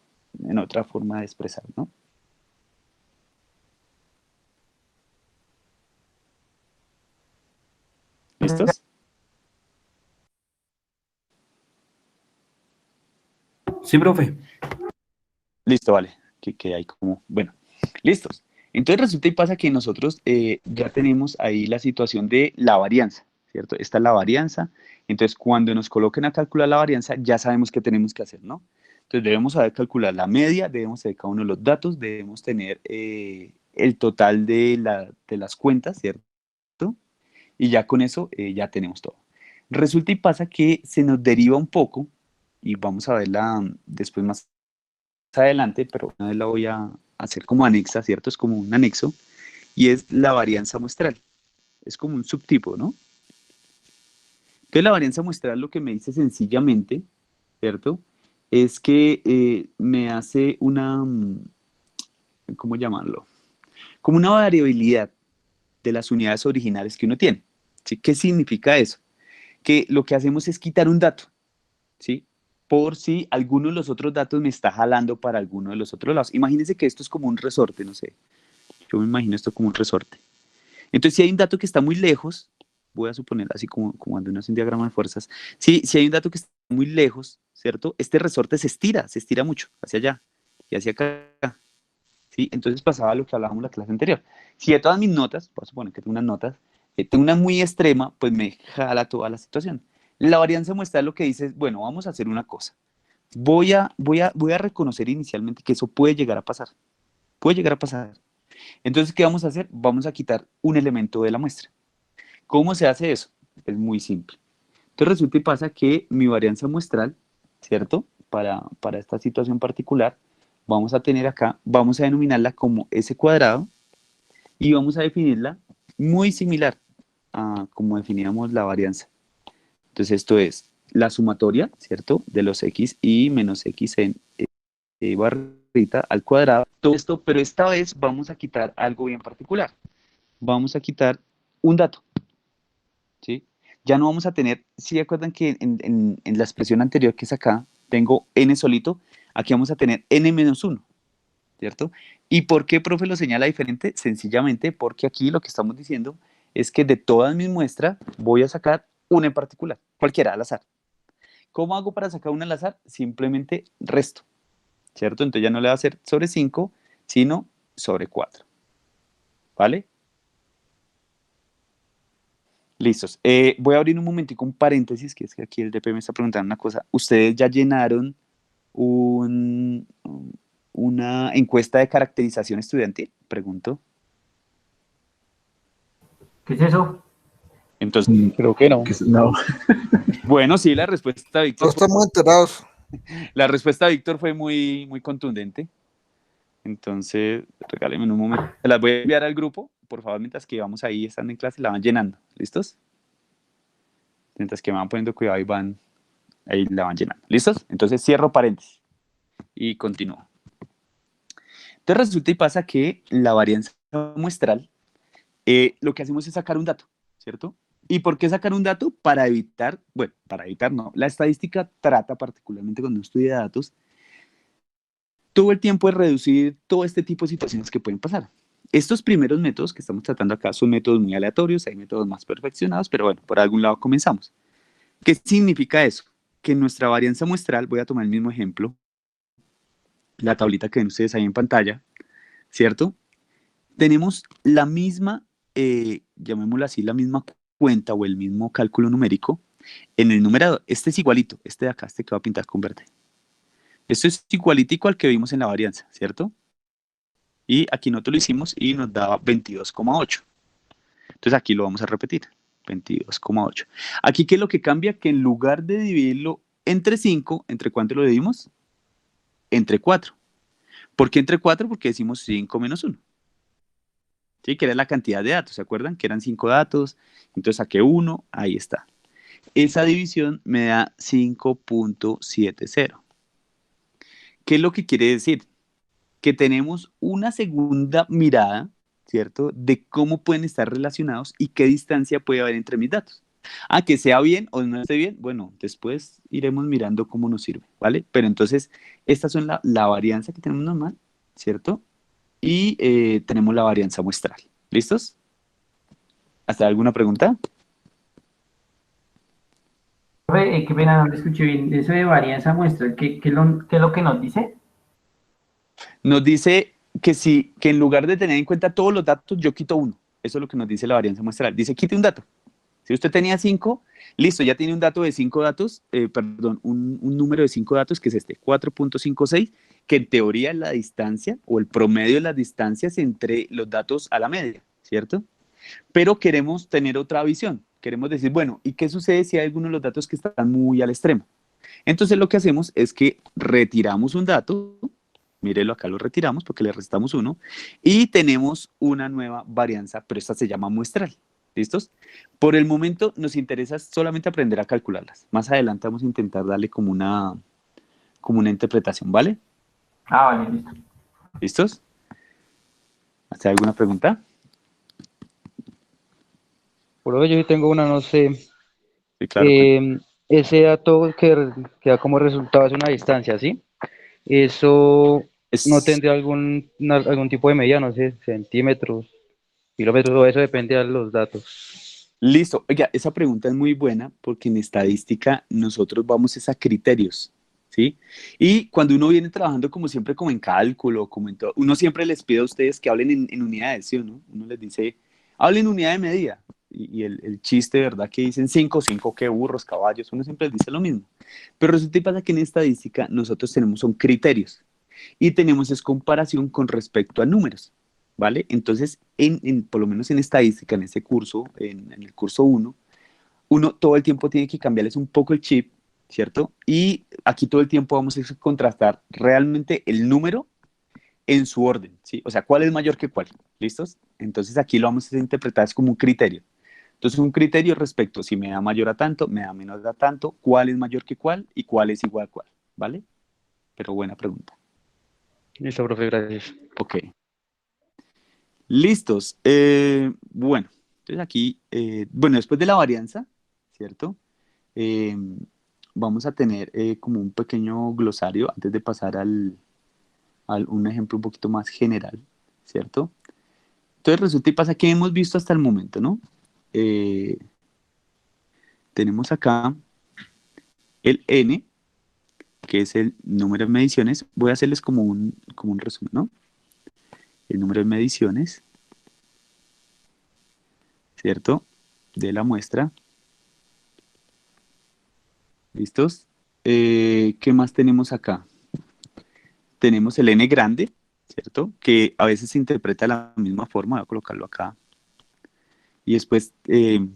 otra forma de expresar, ¿no? ¿Listos? Sí, profe. Listo, vale. Que hay como, bueno, listos. Entonces resulta y pasa que nosotros ya tenemos ahí la situación de la varianza, ¿cierto? Esta es la varianza. Entonces, cuando nos coloquen a calcular la varianza, ya sabemos qué tenemos que hacer, ¿no? Entonces, debemos saber calcular la media, debemos saber cada uno de los datos, debemos tener el total de las cuentas, ¿cierto? Y ya con eso ya tenemos todo. Resulta y pasa que se nos deriva un poco, y vamos a verla después más adelante, pero una vez la voy a hacer como anexa, ¿cierto? Es como un anexo, y es la varianza muestral. Es como un subtipo, ¿no? Entonces la varianza muestral lo que me dice sencillamente, ¿cierto? Es que me hace una, ¿cómo llamarlo? Como una variabilidad de las unidades originales que uno tiene. ¿Sí? ¿Qué significa eso? Que lo que hacemos es quitar un dato, ¿sí? por si alguno de los otros datos me está jalando para alguno de los otros lados. Imagínense que esto es como un resorte, no sé. Yo me imagino esto como un resorte. Entonces, si hay un dato que está muy lejos, voy a suponer así como cuando uno hace un diagrama de fuerzas, si hay un dato que está muy lejos, ¿cierto? Este resorte se estira mucho hacia allá y hacia acá, ¿sí? Entonces pasaba lo que hablábamos en la clase anterior. Si de todas mis notas, voy a suponer que tengo unas notas, tengo una muy extrema, pues me jala toda la situación. La varianza muestral lo que dice es, bueno, vamos a hacer una cosa. Voy a reconocer inicialmente que eso puede llegar a pasar. Puede llegar a pasar. Entonces, ¿qué vamos a hacer? Vamos a quitar un elemento de la muestra. ¿Cómo se hace eso? Es muy simple. Entonces resulta y pasa que mi varianza muestral, ¿cierto? Para esta situación particular, vamos a tener acá, vamos a denominarla como S cuadrado y vamos a definirla muy similar a como definíamos la varianza. Entonces esto es la sumatoria, ¿cierto? De los x y menos x en barrita al cuadrado. Todo esto, pero esta vez vamos a quitar algo bien particular. Vamos a quitar un dato, ¿sí? Ya no vamos a tener, si ¿sí acuerdan que en la expresión anterior que es acá, tengo n solito, aquí vamos a tener n menos 1, ¿cierto? ¿Y por qué, profe, lo señala diferente? Sencillamente porque aquí lo que estamos diciendo es que de todas mis muestras voy a sacar una en particular, cualquiera al azar. ¿Cómo hago para sacar una al azar? Simplemente resto, ¿cierto? Entonces ya no le va a ser sobre 5, sino sobre 4, ¿vale? Listos. Voy a abrir un momentico un paréntesis, que es que aquí el DP me está preguntando una cosa. ¿Ustedes ya llenaron una encuesta de caracterización estudiantil? Pregunto. ¿Qué es eso? Entonces, Creo que no. No. bueno, sí, la respuesta, No Víctor, estamos enterados. la respuesta, Víctor, fue muy, muy contundente. Entonces, regálenme un momento. Se las voy a enviar al grupo, por favor, mientras que vamos ahí, estando en clase, la van llenando. ¿Listos? Mientras que me van poniendo cuidado y van, ahí la van llenando. ¿Listos? Entonces cierro paréntesis y continúo. Entonces resulta y pasa que la varianza muestral, lo que hacemos es sacar un dato, ¿cierto? ¿Y por qué sacar un dato? Para evitar, bueno, para evitar no. La estadística trata, particularmente cuando uno estudia datos, todo el tiempo de reducir todo este tipo de situaciones que pueden pasar. Estos primeros métodos que estamos tratando acá son métodos muy aleatorios, hay métodos más perfeccionados, pero bueno, por algún lado comenzamos. ¿Qué significa eso? Que en nuestra varianza muestral, voy a tomar el mismo ejemplo, la tablita que ven ustedes ahí en pantalla, ¿cierto? Tenemos la misma, llamémosla así, la misma cuenta o el mismo cálculo numérico en el numerador. Este es igualito, este de acá, este que va a pintar con verde. Esto es igualitico al que vimos en la varianza, ¿cierto? Y aquí nosotros lo hicimos y nos daba 22,8. Entonces aquí lo vamos a repetir, 22,8. Aquí, ¿qué es lo que cambia? Que en lugar de dividirlo entre 5, ¿entre cuánto lo dividimos? Entre 4. ¿Por qué entre 4? Porque decimos 5 menos 1. ¿Sí? Que era la cantidad de datos, ¿se acuerdan? Que eran 5 datos, entonces saqué 1, ahí está. Esa división me da 5.70. ¿Qué es lo que quiere decir? Que tenemos una segunda mirada, ¿cierto? De cómo pueden estar relacionados y qué distancia puede haber entre mis datos. Ah, que sea bien o no esté bien, bueno, después iremos mirando cómo nos sirve, ¿vale? Pero entonces, estas son la varianza que tenemos normal, ¿cierto? Y tenemos la varianza muestral. ¿Listos? ¿Hasta alguna pregunta? Profe, qué pena, no le escuché bien. Eso de varianza muestra, ¿qué es lo que nos dice? Nos dice que en lugar de tener en cuenta todos los datos, yo quito uno. Eso es lo que nos dice la varianza muestral. Dice, quite un dato. Si usted tenía 5, listo, ya tiene un dato de 5 datos, un número de 5 datos, que es este, 4.56, que en teoría es la distancia o el promedio de las distancias entre los datos a la media, ¿cierto? Pero queremos tener otra visión. Queremos decir, bueno, ¿y qué sucede si hay algunos de los datos que están muy al extremo? Entonces lo que hacemos es que retiramos un dato, mírelo acá, lo retiramos porque le restamos 1, y tenemos una nueva varianza, pero esta se llama muestral. ¿Listos? Por el momento nos interesa solamente aprender a calcularlas. Más adelante vamos a intentar darle como una interpretación, ¿vale? Vale, listo. ¿Listos? ¿Hace alguna pregunta? Por hoy yo sí tengo una, no sé. Sí, claro. ese dato que da como resultado es una distancia, ¿sí? Eso no Es, tendría algún tipo de medida, no sé, centímetros, kilómetros, o eso depende de los datos. listo. Oiga, esa pregunta es muy buena porque en estadística nosotros vamos es a criterios, ¿sí? Y cuando uno viene trabajando como siempre, como en cálculo, como en todo, uno siempre les pide a ustedes que hablen en unidades, ¿sí o no? Uno les dice, hablen en unidad de medida. Y el chiste, ¿verdad? Que dicen 5 qué burros, caballos, uno siempre les dice lo mismo. Pero resulta y pasa que en estadística nosotros tenemos son criterios y tenemos es comparación con respecto a números. ¿Vale? Entonces, por lo menos en estadística, en ese curso, en el curso uno todo el tiempo tiene que cambiarles un poco el chip, ¿cierto? Y aquí todo el tiempo vamos a contrastar realmente el número en su orden, ¿sí? O sea, ¿cuál es mayor que cuál? ¿Listos? Entonces aquí lo vamos a interpretar es como un criterio. Entonces, un criterio respecto si me da mayor a tanto, me da menor a tanto, cuál es mayor que cuál y cuál es igual a cuál, ¿vale? Pero buena pregunta. Listo, profe, gracias. Ok. Listos. Bueno, entonces aquí, bueno, después de la varianza, ¿cierto? Eh, vamos a tener como un pequeño glosario antes de pasar al un ejemplo un poquito más general, ¿cierto? Entonces resulta y pasa que hemos visto hasta el momento, ¿no? Eh, tenemos acá el n, que es el número de mediciones. Voy a hacerles como un resumen, ¿no? El número de mediciones, ¿cierto? De la muestra. ¿Listos? ¿Qué más tenemos acá? Tenemos el n grande, ¿cierto? Que a veces se interpreta de la misma forma, voy a colocarlo acá. Y después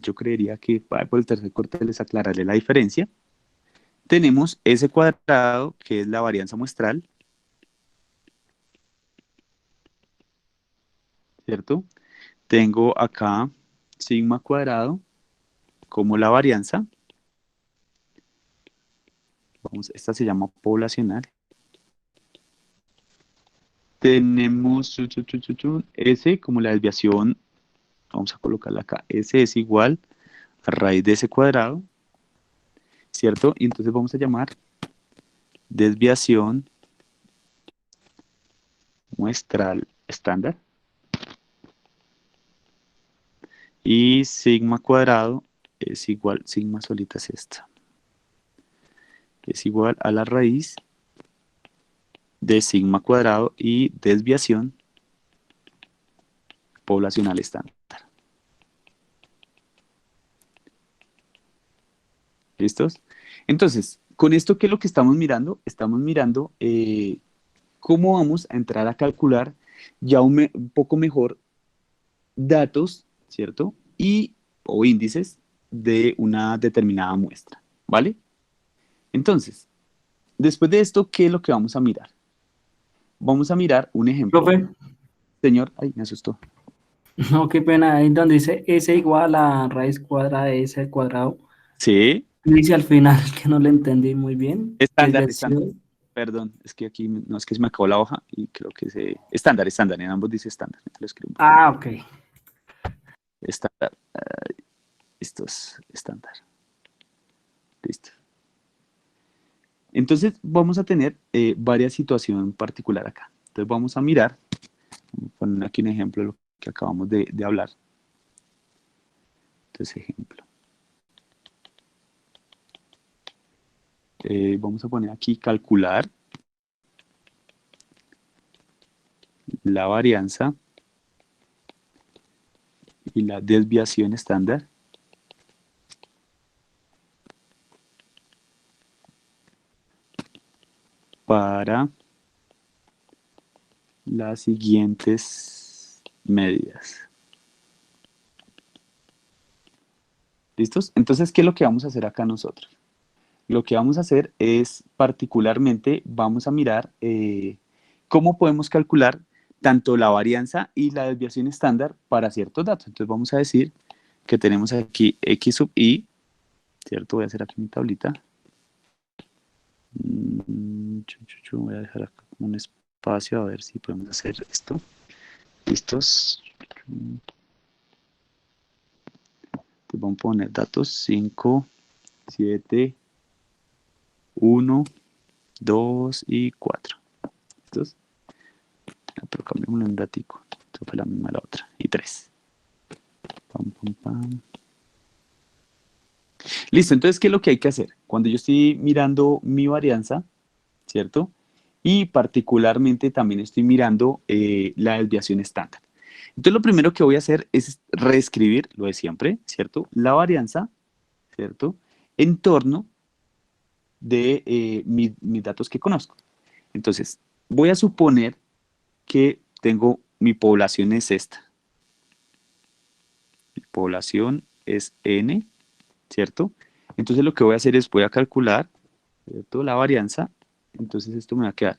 yo creería que por el tercer corte les aclararé la diferencia. Tenemos S cuadrado, que es la varianza muestral, ¿cierto? Tengo acá sigma cuadrado como la varianza. Vamos, esta se llama poblacional. Tenemos S como la desviación, vamos a colocarla acá. S es igual a raíz de S cuadrado, ¿cierto? Y entonces vamos a llamar desviación muestral estándar. Y sigma cuadrado es igual, sigma solita es esta, es igual a la raíz de sigma cuadrado y desviación poblacional estándar. ¿Listos? Entonces, con esto, ¿qué es lo que estamos mirando? Estamos mirando cómo vamos a entrar a calcular ya un poco mejor datos, ¿cierto? Y o índices de una determinada muestra, ¿vale? Entonces, después de esto, ¿qué es lo que vamos a mirar? Vamos a mirar un ejemplo. Profe, Señor, ay, me asustó. no, qué pena, ahí donde dice S igual a raíz cuadrada de S al cuadrado, Sí, dice al final que no le entendí muy bien, estándar, estándar. desviación. Perdón, es que aquí no es que se me acabó la hoja y creo que estándar, estándar, en ambos dice estándar. Lo escribo un poco. Ah, ok. Estándar. Esto es estándar. Listo. Entonces vamos a tener varias situaciones en particular acá. Entonces vamos a mirar, voy a poner aquí un ejemplo de lo que acabamos de hablar. Entonces, ejemplo. Vamos a poner aquí calcular la varianza y la desviación estándar para las siguientes medidas. ¿Listos? Entonces, ¿qué es lo que vamos a hacer acá nosotros? Lo que vamos a hacer es, particularmente, vamos a mirar cómo podemos calcular tanto la varianza y la desviación estándar para ciertos datos. Entonces vamos a decir que tenemos aquí x sub i, ¿cierto? Voy a hacer aquí mi tablita. Voy a dejar acá un espacio a ver si podemos hacer esto. ¿Listos? Entonces vamos a poner datos 5, 7, 1, 2 y 4. ¿Listos? Pero cambiémosle un ratico. Esto fue la misma la otra. Y 3. Pam, pam, pam. Listo, entonces, ¿qué es lo que hay que hacer? Cuando yo estoy mirando mi varianza, ¿cierto? Y particularmente también estoy mirando la desviación estándar. Entonces, lo primero que voy a hacer es reescribir lo de siempre, ¿cierto? La varianza, ¿cierto? En torno de mis datos que conozco. Entonces, voy a suponer que tengo mi población es esta. Mi población es N, ¿cierto? Entonces lo que voy a hacer es voy a calcular, ¿cierto? La varianza. Entonces esto me va a quedar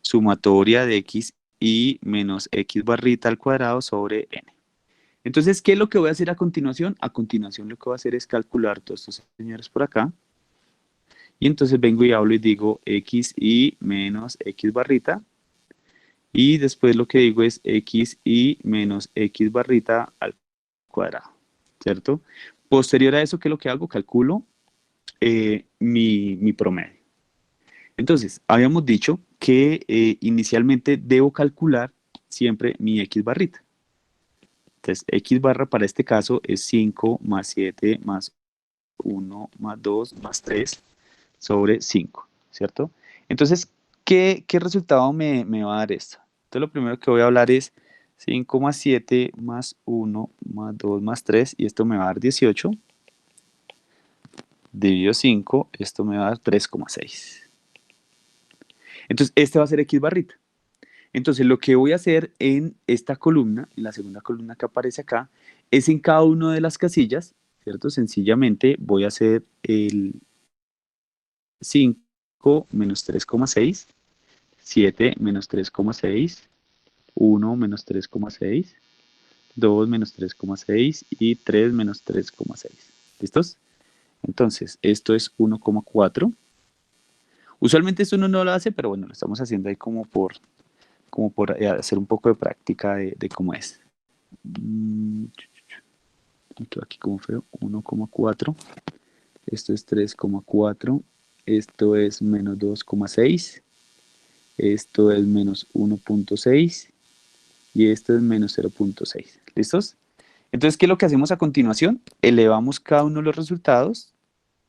sumatoria de x y menos x barrita al cuadrado sobre n. Entonces, ¿qué es lo que voy a hacer a continuación? A continuación lo que voy a hacer es calcular todos estos señores por acá. Y entonces vengo y hablo y digo x y menos x barrita. Y después lo que digo es x y menos x barrita al cuadrado, ¿cierto? Posterior a eso, ¿qué es lo que hago? Calculo mi promedio. Entonces, habíamos dicho que inicialmente debo calcular siempre mi x barrita. Entonces, x barra para este caso es 5 más 7 más 1 más 2 más 3 sobre 5, ¿cierto? Entonces, ¿qué resultado me va a dar esto? Entonces, lo primero que voy a hablar es 5 más 7 más 1 más 2 más 3, y esto me va a dar 18. Dividido 5, esto me va a dar 3,6. Entonces, este va a ser x barrita. Entonces, lo que voy a hacer en esta columna, en la segunda columna que aparece acá, es en cada una de las casillas, ¿cierto? Sencillamente voy a hacer el 5 menos 3,6, 7 menos 3,6, 1 menos 3,6, 2 menos 3,6 y 3 menos 3,6. ¿Listos? Entonces, esto es 1,4. Usualmente esto uno no lo hace, pero bueno, lo estamos haciendo ahí como por hacer un poco de práctica de cómo es. Aquí como feo, 1,4. Esto es 3,4. Esto es menos 2,6. Esto es menos 1,6. Y esto es menos 0,6. ¿Listos? Entonces, ¿qué es lo que hacemos a continuación? Elevamos cada uno de los resultados,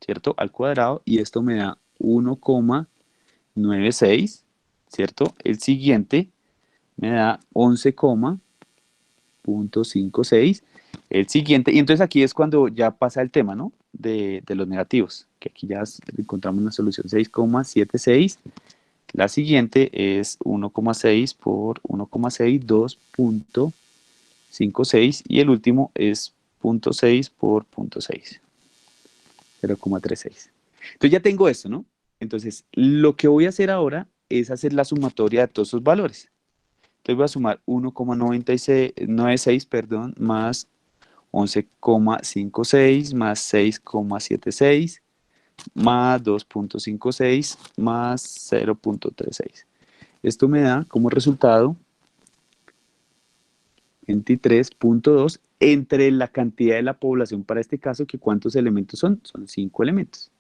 ¿cierto? Al cuadrado, y esto me da 1,96, ¿cierto? El siguiente me da 11,56. El siguiente, y entonces aquí es cuando ya pasa el tema, ¿no? De los negativos, que aquí ya encontramos una solución 6,76. La siguiente es 1,6 por 1,6, 2,56, y el último es 0,6 por 0,6, 0,36. Entonces ya tengo esto, ¿no? Entonces, lo que voy a hacer ahora es hacer la sumatoria de todos esos valores. Entonces voy a sumar 1,96, perdón, más 11,56, más 6,76, más 2,56, más 0,36. Esto me da como resultado 23,2 entre la cantidad de la población para este caso, que ¿cuántos elementos son? Son 5 elementos.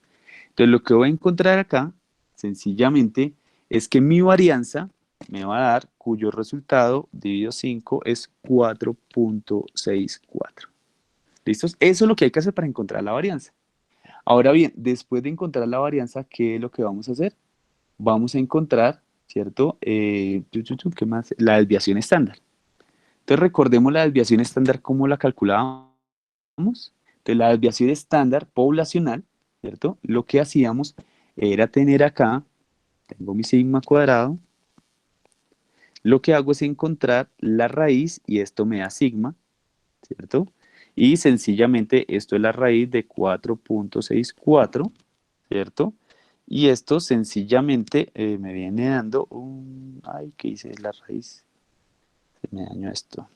Entonces lo que voy a encontrar acá, sencillamente, es que mi varianza me va a dar, cuyo resultado dividido 5 es 4,64. ¿Listos? Eso es lo que hay que hacer para encontrar la varianza. Ahora bien, después de encontrar la varianza, ¿qué es lo que vamos a hacer? Vamos a encontrar, ¿cierto? ¿Qué más? La desviación estándar. Entonces recordemos la desviación estándar, ¿cómo la calculábamos? Entonces la desviación estándar poblacional, ¿cierto? Lo que hacíamos era tener acá, tengo mi sigma cuadrado, lo que hago es encontrar la raíz y esto me da sigma, ¿cierto? Y sencillamente esto es la raíz de 4,64, ¿cierto? Y esto sencillamente me viene dando un... Ay, ¿qué hice? La raíz. Se me dañó esto.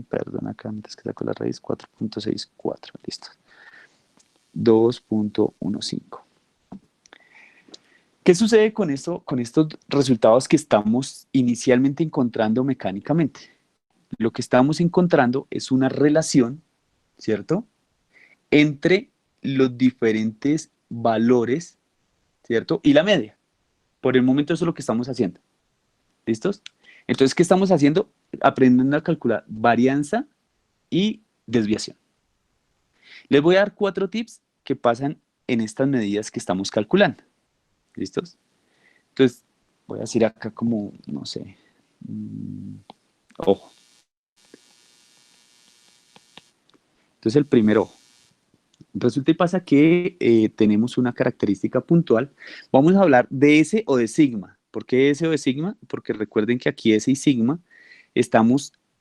Perdón, acá antes que saco la raíz, 4,64, listo. 2,15. ¿Qué sucede con esto, con estos resultados que estamos inicialmente encontrando mecánicamente? Lo que estamos encontrando es una relación, ¿cierto?, entre los diferentes valores ¿cierto? Y la media. Por el momento eso es lo que estamos haciendo. ¿Listos? Entonces, ¿qué estamos haciendo? Aprendiendo a calcular varianza y desviación. Les voy a dar 4 tips que pasan en estas medidas que estamos calculando. ¿Listos? Entonces, voy a decir acá como, no sé, ojo. Entonces, el primer ojo. Resulta y pasa que tenemos una característica puntual. Vamos a hablar de S o de sigma. ¿Por qué S o de sigma? Porque recuerden que aquí S y sigma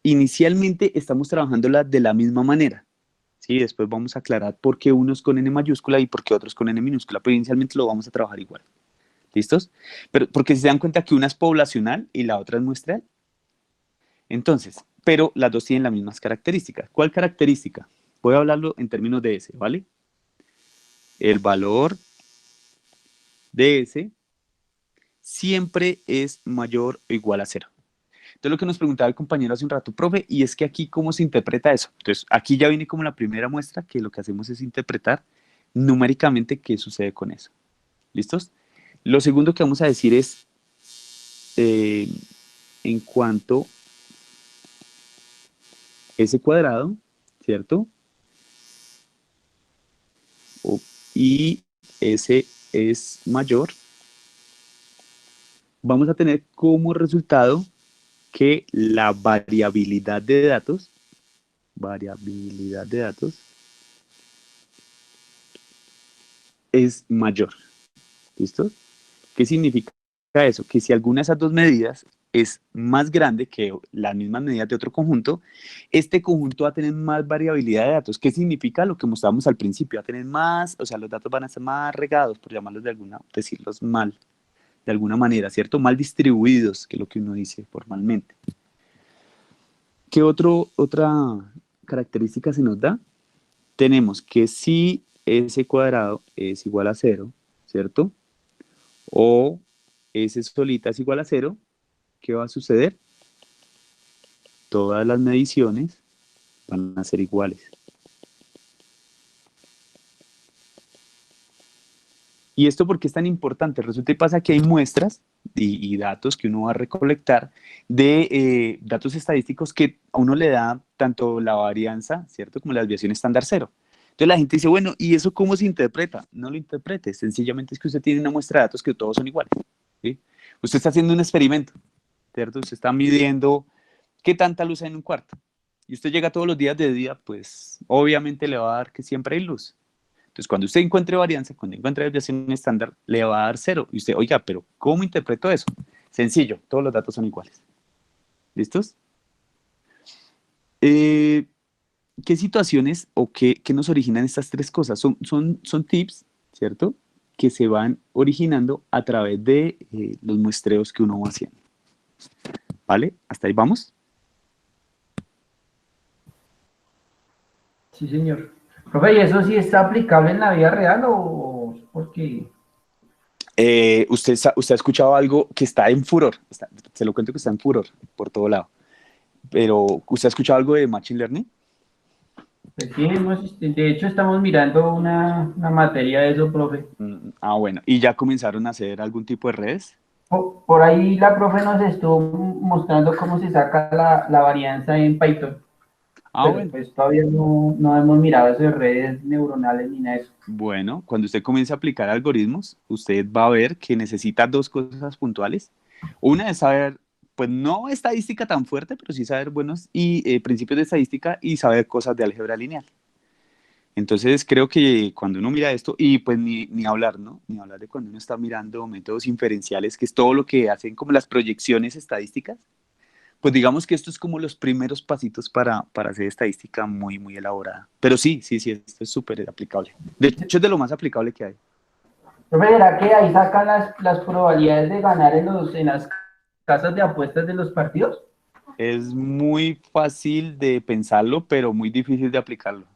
inicialmente estamos trabajándola de la misma manera. ¿Sí? Después vamos a aclarar por qué unos con N mayúscula y por qué otros con N minúscula, pero inicialmente lo vamos a trabajar igual. ¿Listos? Pero porque se dan cuenta que una es poblacional y la otra es muestreal. Entonces, pero las dos tienen las mismas características. ¿Cuál característica? Voy a hablarlo en términos de S, ¿vale? El valor de S siempre es mayor o igual a 0. Entonces, lo que nos preguntaba el compañero hace un rato, profe, y es que aquí, ¿cómo se interpreta eso? Entonces, aquí ya viene como la primera muestra, que lo que hacemos es interpretar numéricamente qué sucede con eso. ¿Listos? Lo segundo que vamos a decir es, en cuanto S cuadrado, ¿cierto? Y S es mayor, vamos a tener como resultado que la variabilidad de datos es mayor. ¿Listo? ¿Qué significa eso? Que si alguna de esas dos medidas es más grande que las mismas medidas de otro conjunto, este conjunto va a tener más variabilidad de datos. ¿Qué significa? Lo que mostrábamos al principio, va a tener más, o sea, los datos van a ser más regados, por llamarlos decirlos mal, de alguna manera, ¿cierto? Mal distribuidos, que es lo que uno dice formalmente. ¿Qué otra característica se nos da? Tenemos que si S cuadrado es igual a 0, ¿cierto? O S solita es igual a 0, ¿qué va a suceder? Todas las mediciones van a ser iguales. ¿Y esto por qué es tan importante? Resulta y pasa que hay muestras y datos que uno va a recolectar de datos estadísticos que a uno le da tanto la varianza, ¿cierto? Como la desviación estándar 0. Entonces la gente dice, bueno, ¿y eso cómo se interpreta? No lo interprete, sencillamente es que usted tiene una muestra de datos que todos son iguales. ¿Sí? Usted está haciendo un experimento, ¿cierto? Usted está midiendo qué tanta luz hay en un cuarto. Y usted llega todos los días de día, pues obviamente le va a dar que siempre hay luz. Entonces, cuando usted encuentre varianza, cuando encuentre desviación estándar, le va a dar 0. Y usted, oiga, pero ¿cómo interpreto eso? Sencillo, todos los datos son iguales. ¿Listos? ¿Qué situaciones o qué nos originan estas tres cosas? Son tips, ¿cierto? Que se van originando a través de los muestreos que uno va haciendo. ¿Vale? ¿Hasta ahí vamos? Sí, señor. Profe, ¿y eso sí está aplicable en la vida real o porque? Usted ha escuchado algo que está en furor. Se lo cuento que está en furor por todo lado. Pero, ¿usted ha escuchado algo de Machine Learning? Pues sí, de hecho estamos mirando una materia de eso, profe. Bueno. ¿Y ya comenzaron a hacer algún tipo de redes? Por ahí la profe nos estuvo mostrando cómo se saca la varianza en Python. Pero Bueno. pues todavía no hemos mirado eso de redes neuronales ni nada de eso. Bueno, cuando usted comience a aplicar algoritmos, usted va a ver que necesita dos cosas puntuales. Una es saber, pues no estadística tan fuerte, pero sí saber buenos principios de estadística y saber cosas de álgebra lineal. Entonces creo que cuando uno mira esto, y pues ni hablar, ¿no? Ni hablar de cuando uno está mirando métodos inferenciales, que es todo lo que hacen como las proyecciones estadísticas, pues digamos que esto es como los primeros pasitos para hacer estadística muy, muy elaborada. Pero sí, esto es súper aplicable. De hecho, es de lo más aplicable que hay. Profe, ¿será que ahí sacan las probabilidades de ganar en las casas de apuestas de los partidos? Es muy fácil de pensarlo, pero muy difícil de aplicarlo.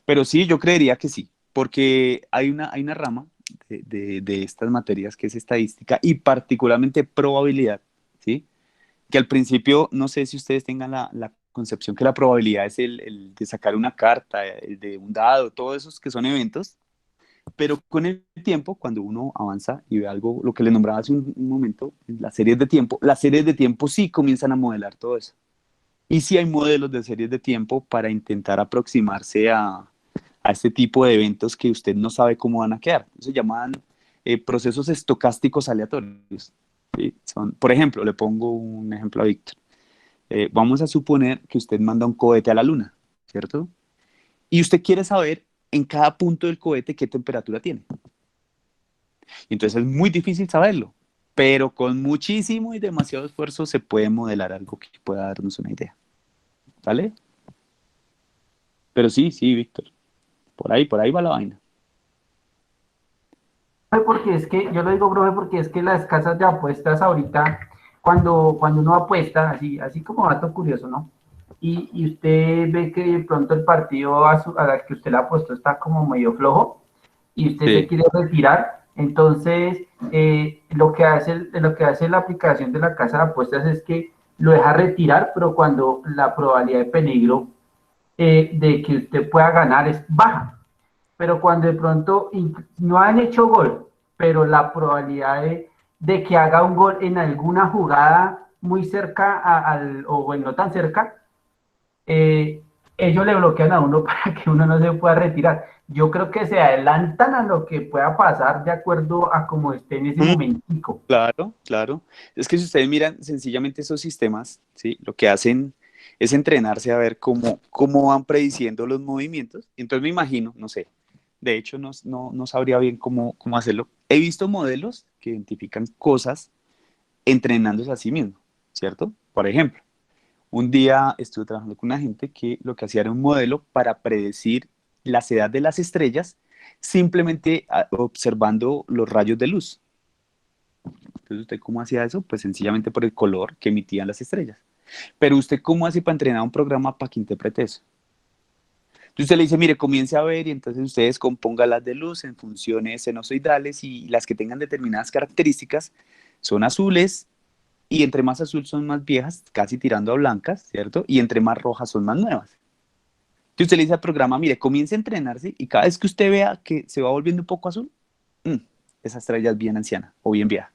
Pero sí, yo creería que sí, porque hay una rama de estas materias que es estadística y particularmente probabilidad, ¿sí? Que al principio, no sé si ustedes tengan la concepción que la probabilidad es el de sacar una carta, el de un dado, todos esos que son eventos, Pero con el tiempo, cuando uno avanza y ve algo, lo que le nombraba hace un momento, las series de tiempo sí comienzan a modelar todo eso. Y sí hay modelos de series de tiempo para intentar aproximarse a este tipo de eventos que usted no sabe cómo van a quedar. Se llaman procesos estocásticos aleatorios. ¿Sí? Por ejemplo, le pongo un ejemplo a Víctor. Vamos a suponer que usted manda un cohete a la luna, ¿cierto? Y usted quiere saber en cada punto del cohete qué temperatura tiene. Y entonces es muy difícil saberlo, pero con muchísimo y demasiado esfuerzo se puede modelar algo que pueda darnos una idea. ¿Vale? Pero sí, Víctor. Por ahí va la vaina. Porque es que, yo lo digo, profe, porque es que las casas de apuestas ahorita, cuando uno apuesta, así como dato curioso, ¿no? Y usted ve que de pronto el partido a la que usted le apostó está como medio flojo y usted se quiere retirar, entonces lo que hace la aplicación de la casa de apuestas es que lo deja retirar, pero cuando la probabilidad de peligro de que usted pueda ganar es baja. Pero cuando de pronto no han hecho gol, pero la probabilidad de que haga un gol en alguna jugada muy cerca o bueno, no tan cerca, ellos le bloquean a uno para que uno no se pueda retirar. Yo creo que se adelantan a lo que pueda pasar de acuerdo a cómo esté en ese momentico. Claro. Es que si ustedes miran sencillamente esos sistemas, ¿sí? Lo que hacen es entrenarse a ver cómo van prediciendo los movimientos. Entonces me imagino, no sé, de hecho no sabría bien cómo hacerlo. He visto modelos que identifican cosas entrenándose a sí mismo, ¿cierto? Por ejemplo, un día estuve trabajando con una gente que lo que hacía era un modelo para predecir las edades de las estrellas simplemente observando los rayos de luz. Entonces, ¿usted cómo hacía eso? Pues sencillamente por el color que emitían las estrellas. Pero ¿usted cómo hace para entrenar un programa para que interprete eso? Entonces usted le dice, mire, comience a ver y entonces usted descomponga las de luz en funciones sinusoidales y las que tengan determinadas características son azules y entre más azul son más viejas, casi tirando a blancas, ¿cierto? Y entre más rojas son más nuevas. Entonces usted le dice al programa, mire, comience a entrenarse y cada vez que usted vea que se va volviendo un poco azul, esa estrella es bien anciana o bien vieja,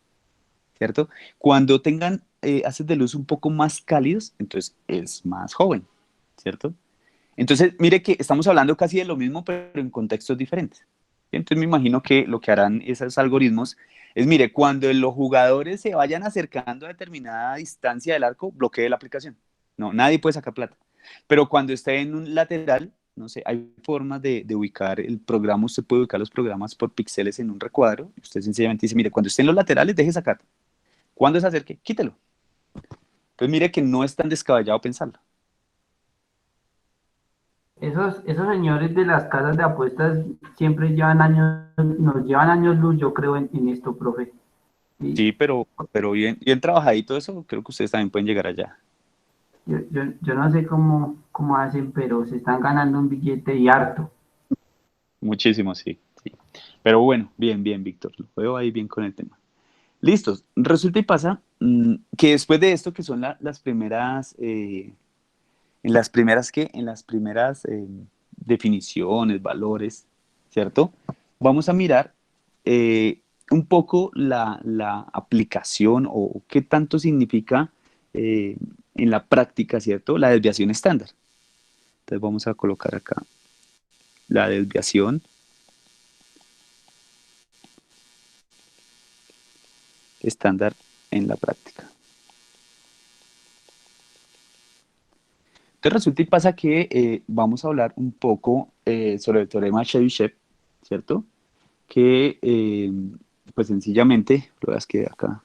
¿cierto? Cuando tengan haces de luz un poco más cálidos, entonces es más joven, ¿cierto? Entonces, mire que estamos hablando casi de lo mismo, pero en contextos diferentes. Entonces me imagino que lo que harán esos algoritmos es, mire, cuando los jugadores se vayan acercando a determinada distancia del arco, bloquee la aplicación. No, nadie puede sacar plata. Pero cuando esté en un lateral, no sé, hay formas de ubicar el programa, usted puede ubicar los programas por píxeles en un recuadro. Usted sencillamente dice, mire, cuando esté en los laterales, deje sacar. Cuando se acerque, quítelo. Entonces mire que no es tan descabellado pensarlo. Esos señores de las casas de apuestas siempre nos llevan años luz, yo creo, en esto, profe. Sí, pero bien trabajadito eso, creo que ustedes también pueden llegar allá. Yo no sé cómo hacen, pero se están ganando un billete y harto. Muchísimo, sí. Pero bueno, bien, Víctor, lo veo ahí bien con el tema. Listos. Resulta y pasa que después de esto, que son las primeras, en las primeras definiciones, valores, ¿cierto? Vamos a mirar un poco la aplicación o qué tanto significa en la práctica, ¿cierto? La desviación estándar. Entonces vamos a colocar acá la desviación estándar en la práctica. Entonces resulta y pasa que vamos a hablar un poco sobre el teorema de Chebyshev, ¿cierto? Que pues sencillamente, lo voy a escribir acá,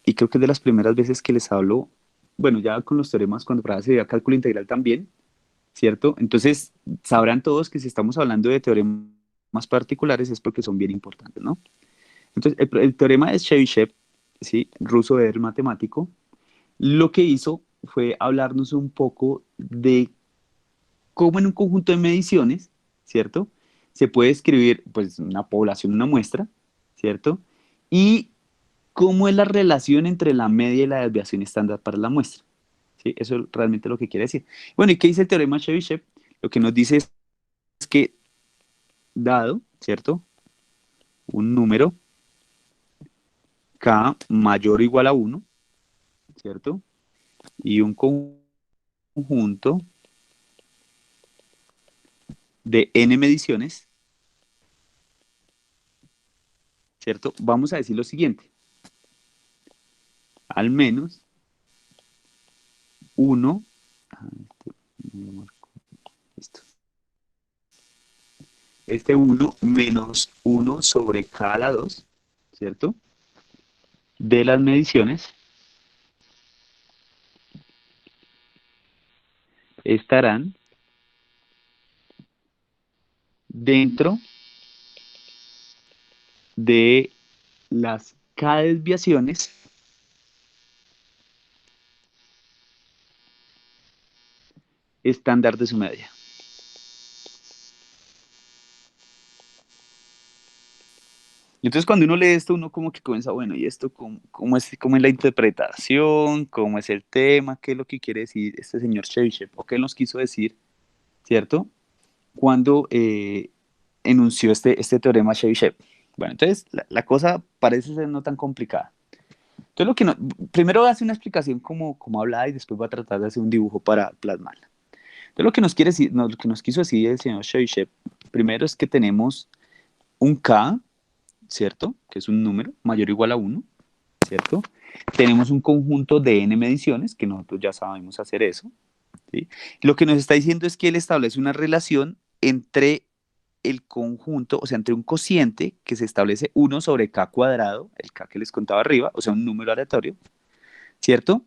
y creo que es de las primeras veces que les hablo, bueno, ya con los teoremas cuando se veía cálculo integral también, ¿cierto? Entonces sabrán todos que si estamos hablando de teoremas particulares es porque son bien importantes, ¿no? Entonces el teorema de Chebyshev, ¿sí? Ruso era matemático, lo que hizo fue hablarnos un poco de cómo en un conjunto de mediciones, ¿cierto? Se puede escribir pues una población, una muestra, ¿cierto? Y cómo es la relación entre la media y la desviación estándar para la muestra. ¿Sí? Eso es realmente lo que quiere decir. Bueno, ¿y qué dice el teorema de Chebyshev? Lo que nos dice es que dado, ¿cierto? Un número K mayor o igual a 1, ¿cierto? Y un conjunto de n mediciones, ¿cierto? Vamos a decir lo siguiente. Al menos 1, listo. Este 1 menos 1 sobre K a la 2, ¿cierto? De las mediciones estarán dentro de las K desviaciones estándar de su media. Entonces, cuando uno lee esto, uno como que comienza, bueno, ¿y esto cómo es la interpretación? ¿Cómo es el tema? ¿Qué es lo que quiere decir este señor Chebyshev? ¿O qué nos quiso decir, cierto? Cuando enunció este teorema Chebyshev. Bueno, entonces, la cosa parece ser no tan complicada. Entonces, primero voy a hacer una explicación como hablada y después voy a tratar de hacer un dibujo para plasmarla. Entonces, lo que nos quiso decir el señor Chebyshev, primero es que tenemos un K, ¿cierto? Que es un número mayor o igual a 1, ¿cierto? Tenemos un conjunto de n mediciones, que nosotros ya sabemos hacer eso, ¿sí? Lo que nos está diciendo es que él establece una relación entre el conjunto, o sea, entre un cociente que se establece 1 sobre k cuadrado, el k que les contaba arriba, o sea, un número aleatorio, ¿cierto?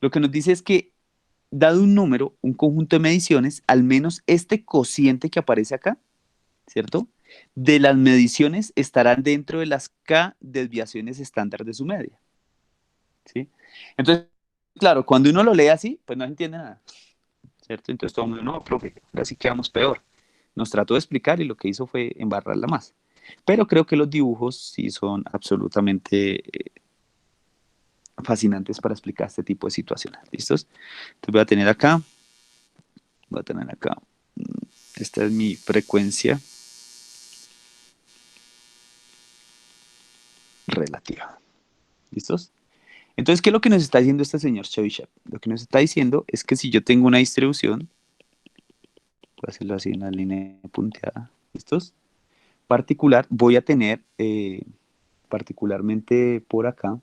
Lo que nos dice es que, dado un número, un conjunto de mediciones, al menos este cociente que aparece acá, ¿cierto? De las mediciones estarán dentro de las K desviaciones estándar de su media, ¿sí? Entonces, claro, cuando uno lo lee así, pues no se entiende nada, ¿cierto? Entonces todo el mundo, no, profe, ahora sí quedamos peor. Nos trató de explicar y lo que hizo fue embarrarla más. Pero creo que los dibujos sí son absolutamente fascinantes para explicar este tipo de situaciones. ¿Listos? Entonces voy a tener acá, esta es mi frecuencia relativa. ¿Listos? Entonces, ¿qué es lo que nos está diciendo este señor Chebyshev? Lo que nos está diciendo es que si yo tengo una distribución, voy a hacerlo así, una línea punteada, ¿listos? Particular, voy a tener, particularmente por acá,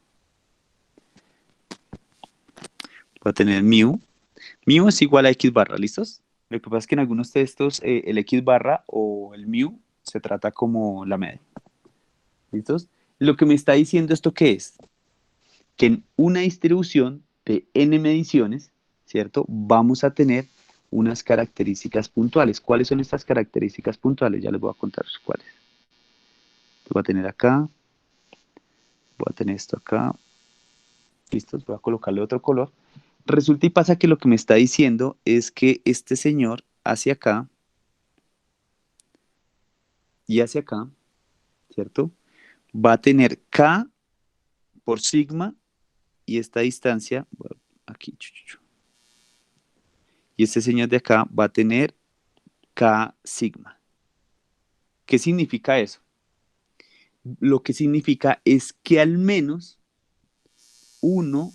voy a tener mu. Mu es igual a x barra, ¿listos? Lo que pasa es que en algunos textos el x barra o el mu se trata como la media. ¿Listos? Lo que me está diciendo esto, ¿qué es? Que en una distribución de n mediciones, ¿cierto? Vamos a tener unas características puntuales. ¿Cuáles son estas características puntuales? Ya les voy a contar cuáles. Voy a tener acá, voy a tener esto acá. ¿Listos? Voy a colocarle otro color. Resulta y pasa que lo que me está diciendo es que este señor hacia acá y hacia acá, ¿cierto? Va a tener K por sigma y esta distancia, aquí, y este señor de acá va a tener K sigma. ¿Qué significa eso? Lo que significa es que al menos 1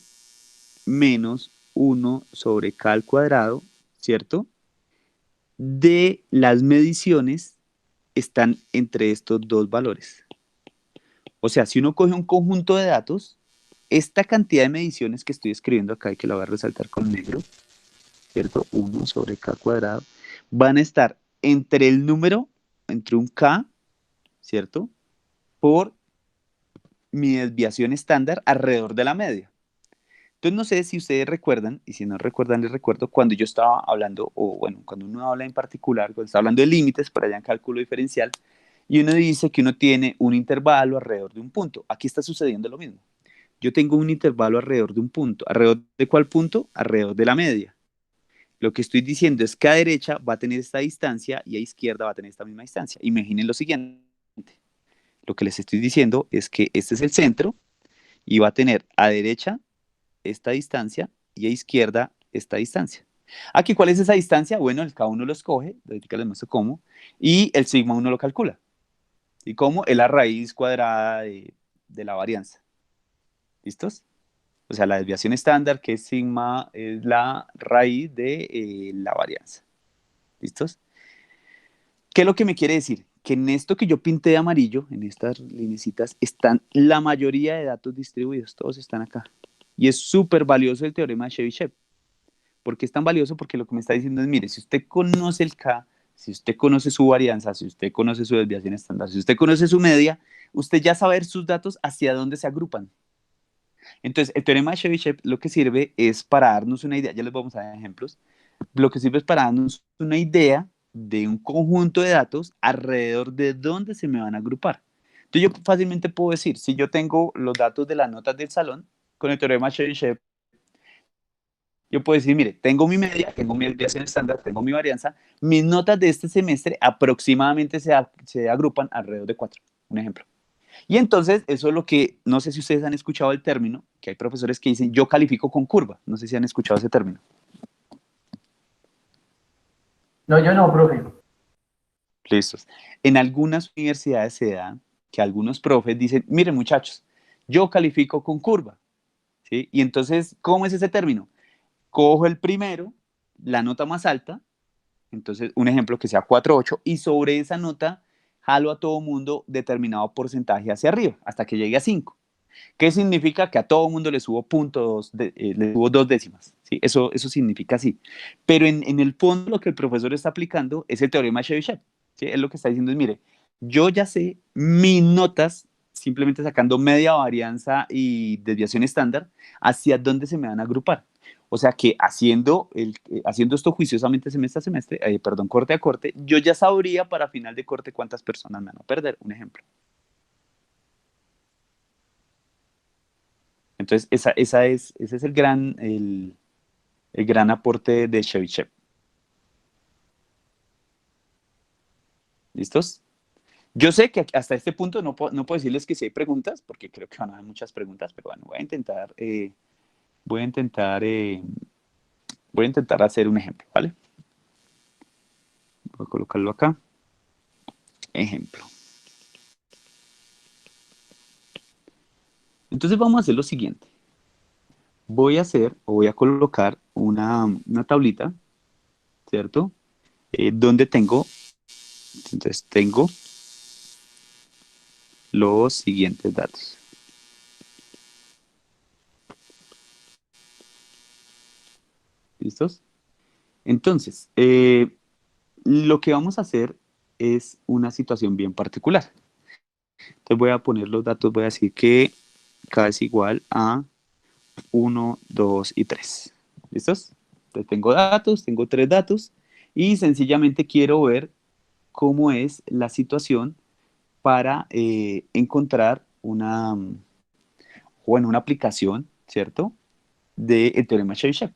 menos 1 sobre K al cuadrado, ¿cierto? De las mediciones están entre estos dos valores. O sea, si uno coge un conjunto de datos, esta cantidad de mediciones que estoy escribiendo acá y que la voy a resaltar con negro, ¿cierto? 1 sobre K cuadrado, van a estar entre el número, entre un K, ¿cierto? Por mi desviación estándar alrededor de la media. Entonces no sé si ustedes recuerdan, y si no recuerdan les recuerdo cuando yo estaba hablando, o bueno, cuando uno habla en particular, cuando está hablando de límites, por allá en cálculo diferencial, y uno dice que uno tiene un intervalo alrededor de un punto. Aquí está sucediendo lo mismo. Yo tengo un intervalo alrededor de un punto. ¿Alrededor de cuál punto? Alrededor de la media. Lo que estoy diciendo es que a derecha va a tener esta distancia y a izquierda va a tener esta misma distancia. Imaginen lo siguiente. Lo que les estoy diciendo es que este es el centro y va a tener a derecha esta distancia y a izquierda esta distancia. Aquí, ¿cuál es esa distancia? Bueno, el K1 lo escoge, ahorita les muestro cómo, y el sigma 1 lo calcula. ¿Y cómo? Es la raíz cuadrada de la varianza. ¿Listos? O sea, la desviación estándar, que es sigma, es la raíz de la varianza. ¿Listos? ¿Qué es lo que me quiere decir? Que en esto que yo pinté de amarillo, en estas lineecitas, están la mayoría de datos distribuidos, todos están acá. Y es súper valioso el teorema de Chebyshev. ¿Por qué es tan valioso? Porque lo que me está diciendo es, mire, si usted conoce el K, si usted conoce su varianza, si usted conoce su desviación estándar, si usted conoce su media, usted ya sabe sus datos hacia dónde se agrupan. Entonces, el teorema de Chebyshev lo que sirve es para darnos una idea, ya les vamos a dar ejemplos, lo que sirve es para darnos una idea de un conjunto de datos alrededor de dónde se me van a agrupar. Entonces, yo fácilmente puedo decir, si yo tengo los datos de las notas del salón, con el teorema de Chebyshev, yo puedo decir, mire, tengo mi media, tengo mi desviación estándar, tengo mi varianza, mis notas de este semestre aproximadamente se agrupan alrededor de 4, un ejemplo. Y entonces, eso es lo que, no sé si ustedes han escuchado el término, que hay profesores que dicen, yo califico con curva, no sé si han escuchado ese término. No, yo no, profe. Listos. En algunas universidades se da que algunos profes dicen, miren muchachos, yo califico con curva, ¿sí? Y entonces, ¿cómo es ese término? Cojo el primero, la nota más alta, entonces un ejemplo que sea 4.8, y sobre esa nota jalo a todo mundo determinado porcentaje hacia arriba, hasta que llegue a 5. ¿Qué significa? Que a todo mundo le subo le subo 2 décimas, ¿sí? Eso significa así. Pero en el fondo lo que el profesor está aplicando es el teorema de Chebyshev, ¿sí? Él lo que está diciendo es, mire, yo ya sé mis notas, simplemente sacando media varianza y desviación estándar, hacia dónde se me van a agrupar. O sea que haciendo esto juiciosamente semestre a semestre, perdón, corte a corte, yo ya sabría para final de corte cuántas personas me van a perder, un ejemplo. Entonces, ese es el gran aporte de Chebyshev. ¿Listos? Yo sé que hasta este punto no puedo decirles que sí hay preguntas, porque creo que van a haber muchas preguntas, pero bueno, voy a intentar hacer un ejemplo, ¿vale? Voy a colocarlo acá. Ejemplo. Entonces vamos a hacer lo siguiente. Voy a colocar una tablita, ¿cierto? Donde tengo los siguientes datos. ¿Listos? Entonces, lo que vamos a hacer es una situación bien particular. Entonces voy a poner los datos, voy a decir que K es igual a 1, 2 y 3. ¿Listos? Entonces tengo 3 datos y sencillamente quiero ver cómo es la situación para encontrar una aplicación, ¿cierto? Del teorema de Chebyshev.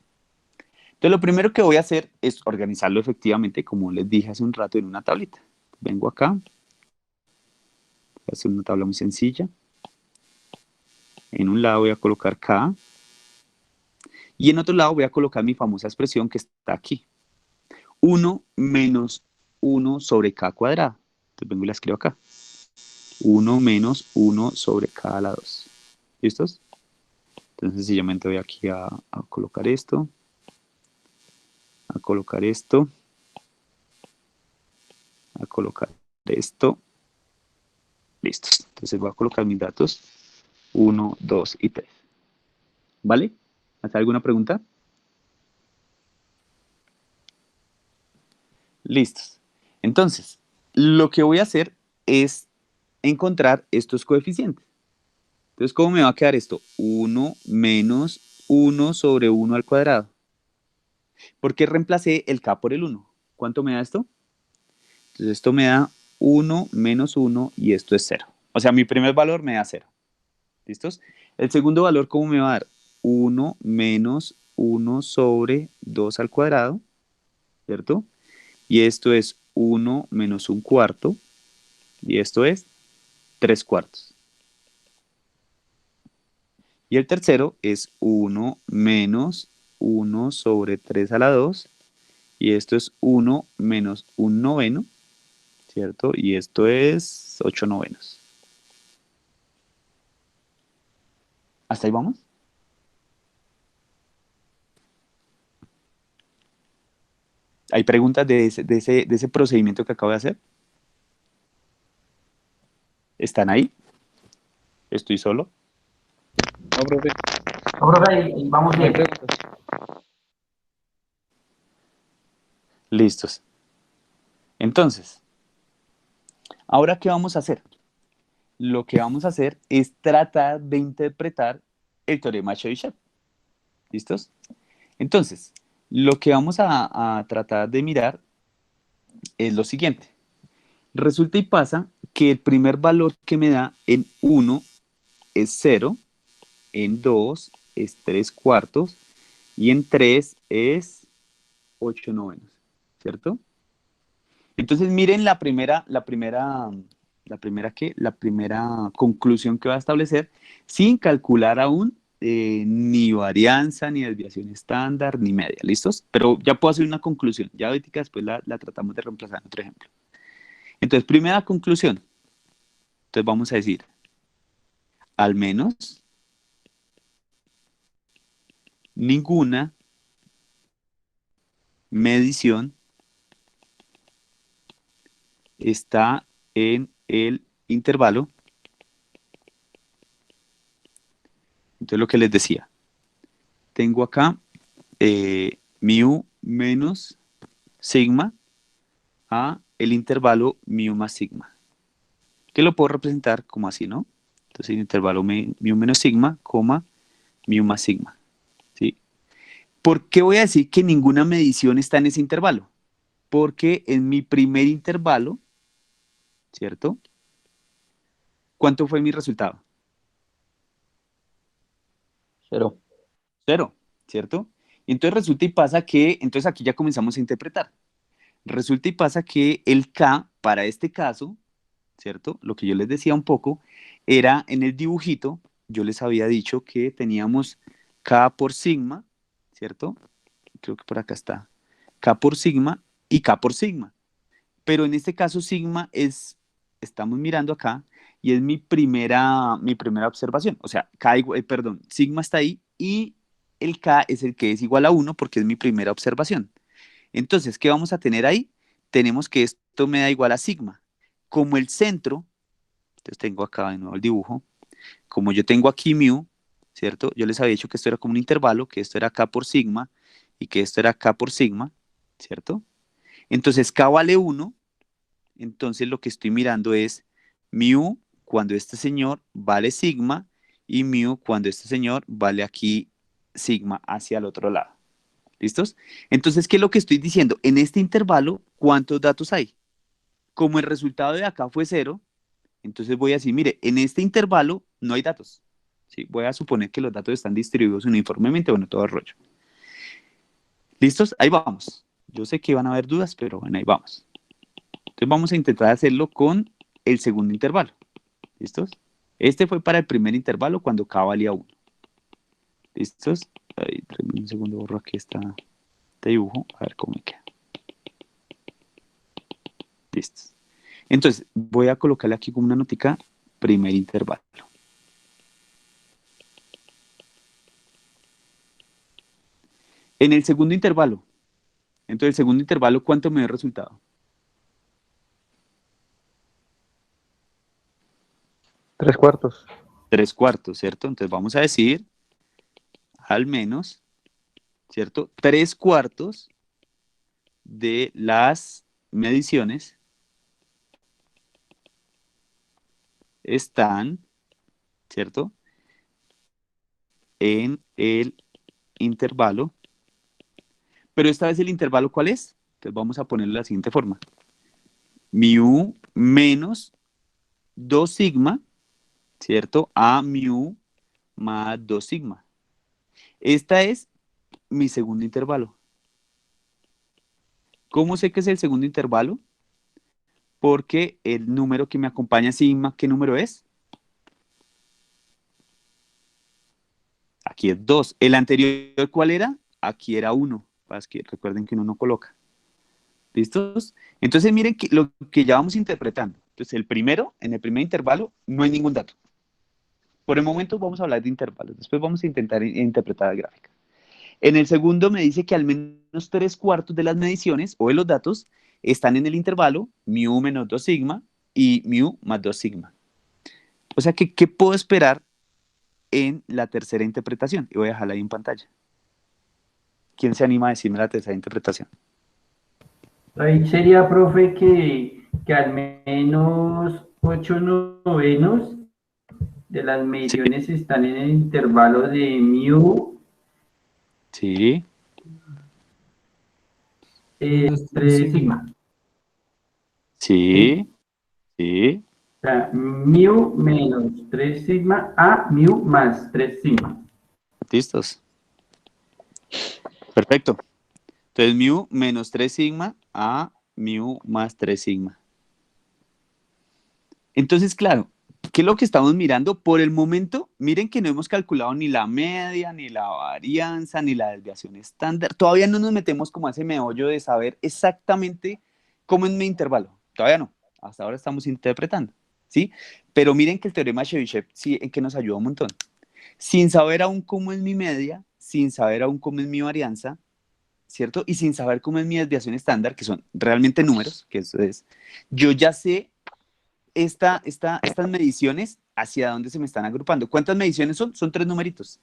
Entonces, lo primero que voy a hacer es organizarlo efectivamente, como les dije hace un rato, en una tablita. Vengo acá, voy a hacer una tabla muy sencilla. En un lado voy a colocar K, y en otro lado voy a colocar mi famosa expresión que está aquí. 1 menos 1 sobre K cuadrado. Entonces vengo y la escribo acá. 1 menos 1 sobre K a la 2. ¿Listos? Entonces sencillamente voy aquí a colocar esto. A colocar esto. A colocar esto. Listos. Entonces voy a colocar mis datos 1, 2 y 3. ¿Vale? ¿Hace alguna pregunta? Listos. Entonces, lo que voy a hacer es encontrar estos coeficientes. Entonces, ¿cómo me va a quedar esto? 1 menos 1 sobre 1 al cuadrado. ¿Por qué reemplacé el K por el 1? ¿Cuánto me da esto? Entonces, esto me da 1 menos 1 y esto es 0. O sea, mi primer valor me da 0. ¿Listos? El segundo valor, ¿cómo me va a dar? 1 menos 1 sobre 2 al cuadrado, ¿cierto? Y esto es 1 menos 1 cuarto, y esto es 3 cuartos. Y el tercero es 1 menos 1 sobre 3 a la 2, y esto es 1 menos 1 noveno, ¿cierto? Y esto es 8 novenos. ¿Hasta ahí vamos? ¿Hay preguntas de ese procedimiento que acabo de hacer? ¿Están ahí? ¿Estoy solo? No, profe, No, profe, ahí vamos no hay bien. preguntas. Listos. Entonces, ¿ahora qué vamos a hacer? Lo que vamos a hacer es tratar de interpretar el teorema de Chebyshev. ¿Listos? Entonces, lo que vamos a tratar de mirar es lo siguiente. Resulta y pasa que el primer valor que me da en 1 es 0, en 2 es 3 cuartos y en 3 es 8 novenos, ¿cierto? Entonces miren la primera conclusión que va a establecer sin calcular aún ni varianza, ni desviación estándar, ni media, ¿listos? Pero ya puedo hacer una conclusión, ya ahorita después la tratamos de reemplazar en otro ejemplo. Entonces, primera conclusión, entonces vamos a decir, al menos ninguna medición está en el intervalo. Entonces lo que les decía, tengo acá mu menos sigma a el intervalo mu más sigma, que lo puedo representar como así, ¿no? Entonces el intervalo mu menos sigma, coma, mu más sigma, ¿sí? ¿Por qué voy a decir que ninguna medición está en ese intervalo? Porque en mi primer intervalo, ¿cierto? ¿Cuánto fue mi resultado? 0. 0, ¿cierto? Y entonces resulta y pasa que, entonces aquí ya comenzamos a interpretar. Resulta y pasa que el K, para este caso, ¿cierto? Lo que yo les decía un poco, era en el dibujito, yo les había dicho que teníamos K por sigma, ¿cierto? Creo que por acá está. K por sigma y K por sigma. Pero en este caso sigma es, estamos mirando acá, y es mi primera observación. O sea, sigma está ahí y el K es el que es igual a 1 porque es mi primera observación. Entonces, ¿qué vamos a tener ahí? Tenemos que esto me da igual a sigma. Como el centro, entonces tengo acá de nuevo el dibujo, como yo tengo aquí mu, ¿cierto? Yo les había dicho que esto era como un intervalo, que esto era K por sigma y que esto era K por sigma, ¿cierto? Entonces K vale 1, entonces lo que estoy mirando es mu cuando este señor vale sigma y mu cuando este señor vale aquí sigma hacia el otro lado. ¿Listos? Entonces, ¿qué es lo que estoy diciendo? En este intervalo, ¿cuántos datos hay? Como el resultado de acá fue 0, entonces voy a decir, mire, en este intervalo no hay datos. ¿Sí? Voy a suponer que los datos están distribuidos uniformemente, bueno, todo el rollo. ¿Listos? Ahí vamos. Yo sé que van a haber dudas, pero bueno, ahí vamos. Entonces vamos a intentar hacerlo con el segundo intervalo. ¿Listos? Este fue para el primer intervalo cuando K valía 1. ¿Listos? Ahí, un segundo, borro aquí este dibujo, a ver cómo me queda. Listos. Entonces, voy a colocarle aquí como una notica, primer intervalo. En el segundo intervalo, entonces el segundo intervalo, ¿cuánto me dio el resultado? 3 cuartos. 3 cuartos, ¿cierto? Entonces vamos a decir, al menos, ¿cierto? 3 cuartos de las mediciones están, ¿cierto? En el intervalo. Pero esta vez el intervalo, ¿cuál es? Entonces vamos a ponerlo de la siguiente forma. Mu menos 2 sigma, ¿cierto? A mu más 2 sigma. Esta es mi segundo intervalo. ¿Cómo sé que es el segundo intervalo? Porque el número que me acompaña sigma, ¿qué número es? Aquí es 2. ¿El anterior cuál era? aquí era 1. Recuerden que uno no coloca. ¿Listos? Entonces miren que lo que ya vamos interpretando. Entonces en el primer intervalo no hay ningún dato. Por el momento vamos a hablar de intervalos, después vamos a intentar interpretar la gráfica. En el segundo me dice que al menos 3/4 de las mediciones o de los datos están en el intervalo mu menos 2 sigma y mu más 2 sigma. O sea que, ¿qué puedo esperar en la tercera interpretación? Y voy a dejarla ahí en pantalla. ¿Quién se anima a decirme la tercera interpretación? Ahí sería, profe, que al menos 8/9 de las mediciones están en el intervalo de mu Sí. 3 sigma. Sí. Sí. O sea, mu menos 3 sigma a mu más 3 sigma. ¿Listos? Perfecto. Entonces, mu menos 3 sigma a mu más 3 sigma. Entonces, claro, ¿qué es lo que estamos mirando? Por el momento, miren que no hemos calculado ni la media, ni la varianza, ni la desviación estándar. Todavía no nos metemos como a ese meollo de saber exactamente cómo es mi intervalo. Todavía no. Hasta ahora estamos interpretando, ¿sí? Pero miren que el teorema de Chebyshev sí en que nos ayuda un montón. Sin saber aún cómo es mi media, sin saber aún cómo es mi varianza, ¿cierto? Y sin saber cómo es mi desviación estándar, que son realmente números, que eso es, yo ya sé estas mediciones hacia dónde se me están agrupando. ¿Cuántas mediciones son? Son 3 numeritos,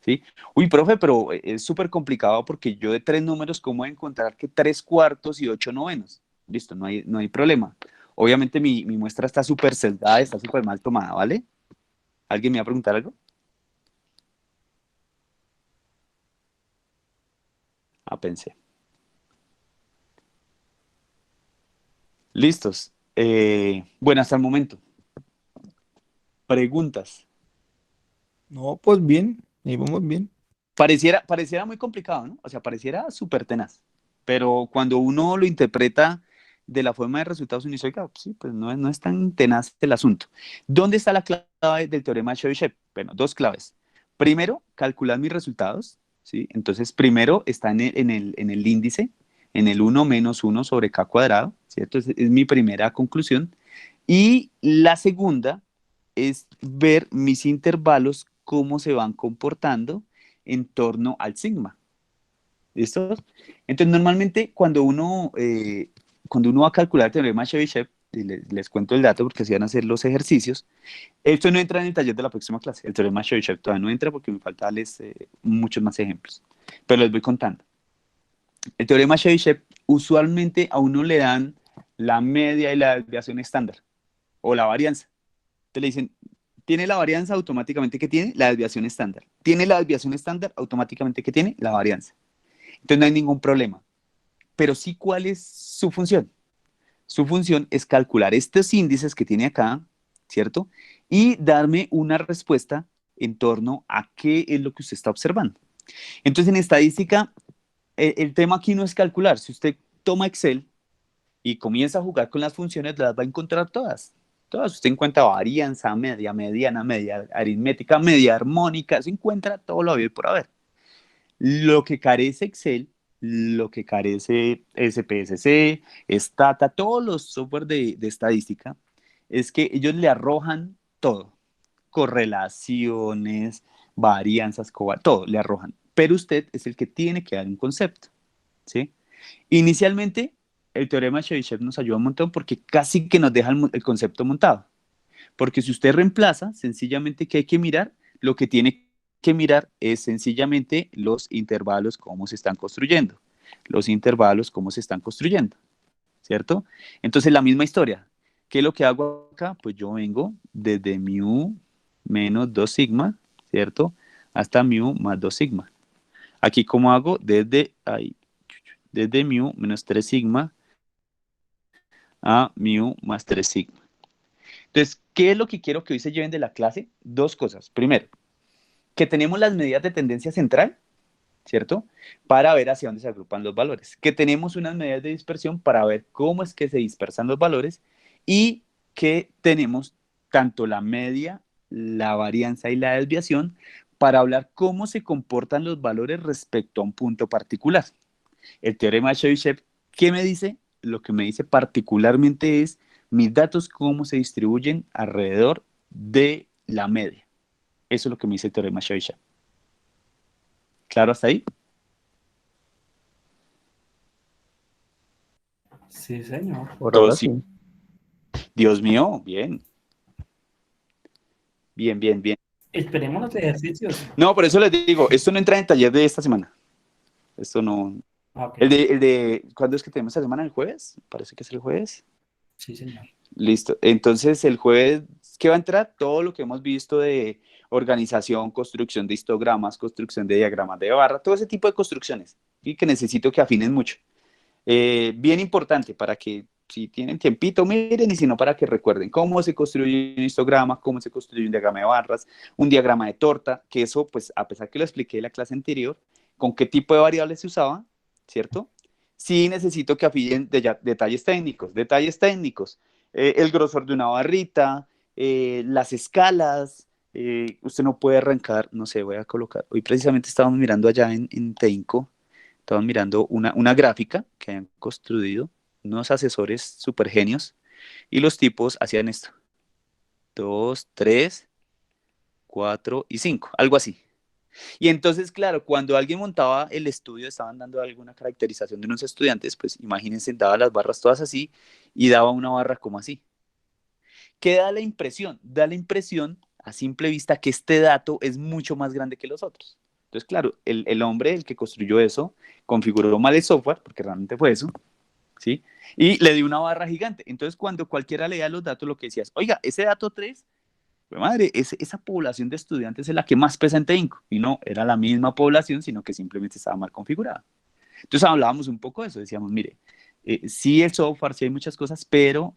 ¿sí? Uy, profe, pero es súper complicado porque yo de 3 números, ¿cómo voy a encontrar que 3/4 y 8/9? Listo, no hay problema. Obviamente mi muestra está súper sesgada, está súper mal tomada, ¿vale? ¿Alguien me va a preguntar algo? Pensé. Listos. Bueno, hasta el momento. Preguntas. No, pues bien, ahí vamos bien. Pareciera muy complicado, ¿no? O sea, pareciera súper tenaz. Pero cuando uno lo interpreta de la forma de resultados, uno dice, oiga, sí, pues no es tan tenaz el asunto. ¿Dónde está la clave del teorema de Chebyshev? Bueno, 2 claves. Primero, calcular mis resultados, ¿sí? Entonces, primero está en el índice, en el 1 menos 1 sobre k cuadrado, ¿cierto? Es mi primera conclusión. Y la segunda es ver mis intervalos, cómo se van comportando en torno al sigma. ¿Listo? Entonces, normalmente cuando uno va a calcular el teorema de Chebyshev, y les cuento el dato porque así van a hacer los ejercicios, esto no entra en el taller de la próxima clase, el teorema de Chebyshev todavía no entra porque me falta darles muchos más ejemplos, pero les voy contando. El teorema de Chebyshev, usualmente a uno le dan la media y la desviación estándar, o la varianza. Entonces le dicen, tiene la varianza, automáticamente que tiene la desviación estándar. Tiene la desviación estándar, automáticamente que tiene la varianza. Entonces no hay ningún problema. Pero sí, ¿cuál es su función? Su función es calcular estos índices que tiene acá, ¿cierto? Y darme una respuesta en torno a qué es lo que usted está observando. Entonces, en estadística, el tema aquí no es calcular. Si usted toma Excel y comienza a jugar con las funciones, las va a encontrar todas. Todas. Usted encuentra varianza, media, mediana, media aritmética, media armónica. Se encuentra todo lo habido por haber. Lo que carece Excel, lo que carece SPSC, Stata, todos los software de estadística, es que ellos le arrojan todo. Correlaciones, varianzas, todo le arrojan. Pero usted es el que tiene que dar un concepto, ¿sí? Inicialmente, el teorema de Chebyshev nos ayuda un montón porque casi que nos deja el concepto montado. Porque si usted reemplaza, sencillamente, ¿qué hay que mirar? Lo que tiene que mirar es sencillamente los intervalos, cómo se están construyendo. Los intervalos, cómo se están construyendo, ¿cierto? Entonces, la misma historia. ¿Qué es lo que hago acá? Pues yo vengo desde mu menos 2 sigma, ¿cierto? Hasta mu más 2 sigma. Aquí, ¿cómo hago? Desde mu menos 3 sigma a mu más 3 sigma. Entonces, ¿qué es lo que quiero que hoy se lleven de la clase? 2 cosas. Primero, que tenemos las medidas de tendencia central, ¿cierto? Para ver hacia dónde se agrupan los valores. Que tenemos unas medidas de dispersión para ver cómo es que se dispersan los valores y que tenemos tanto la media, la varianza y la desviación para hablar cómo se comportan los valores respecto a un punto particular. El teorema de Chebyshev, ¿qué me dice? Lo que me dice particularmente es mis datos cómo se distribuyen alrededor de la media. Eso es lo que me dice el teorema de Chebyshev. ¿Claro hasta ahí? Sí, señor. Por Todo ahora sí. sí. Dios mío, bien. Bien, bien, bien. Esperemos los ejercicios. No, por eso les digo, esto no entra en taller de esta semana. Esto no. Ok. ¿Cuándo es que tenemos esta semana? ¿El jueves? Parece que es el jueves. Sí, señor. Listo. Entonces, el jueves, ¿qué va a entrar? Todo lo que hemos visto de organización, construcción de histogramas, construcción de diagramas de barra, todo ese tipo de construcciones, y que necesito que afinen mucho. Bien importante para que, si tienen tiempito, miren, y si no, para que recuerden cómo se construye un histograma, cómo se construye un diagrama de barras, un diagrama de torta, que eso, pues, a pesar que lo expliqué en la clase anterior, con qué tipo de variables se usaba, ¿cierto? Sí necesito que afinen detalles técnicos, el grosor de una barrita, las escalas, usted no puede arrancar, no sé, voy a colocar, hoy precisamente estábamos mirando allá en Teinco, estaban mirando una gráfica que habían construido unos asesores super genios y los tipos hacían esto: 2, 3, 4 y 5, algo así. Y entonces, claro, cuando alguien montaba el estudio, estaban dando alguna caracterización de unos estudiantes, pues imagínense, daba las barras todas así y daba una barra como así. ¿Qué da la impresión? Da la impresión a simple vista que este dato es mucho más grande que los otros. Entonces, claro, el hombre, el que construyó eso, configuró mal el software, porque realmente fue eso, ¿sí? Y le dio una barra gigante. Entonces, cuando cualquiera leía los datos, lo que decía es, oiga, ese dato 3, pues madre, esa población de estudiantes es la que más pesa en Teinco. Y no, era la misma población, sino que simplemente estaba mal configurada. Entonces hablábamos un poco de eso, decíamos, mire, sí el software, sí hay muchas cosas, pero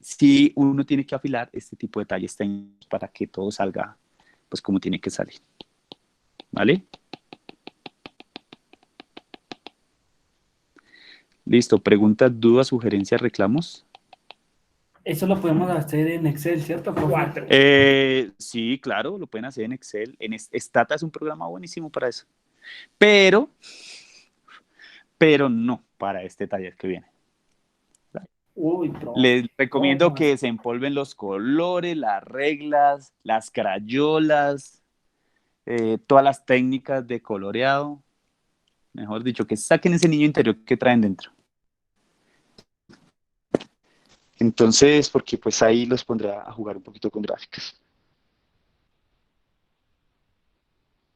sí uno tiene que afilar este tipo de detalles técnicos para que todo salga pues como tiene que salir. ¿Vale? Listo, preguntas, dudas, sugerencias, reclamos. Eso lo podemos hacer en Excel, ¿cierto, profe? Sí, claro, lo pueden hacer en Excel. Stata es un programa buenísimo para eso. Pero no para este taller que viene. Uy, profe. Les recomiendo ¿Cómo así? que se empolven los colores, las reglas, las crayolas, todas las técnicas de coloreado. Mejor dicho, que saquen ese niño interior que traen dentro. Entonces, porque pues ahí los pondré a jugar un poquito con gráficas.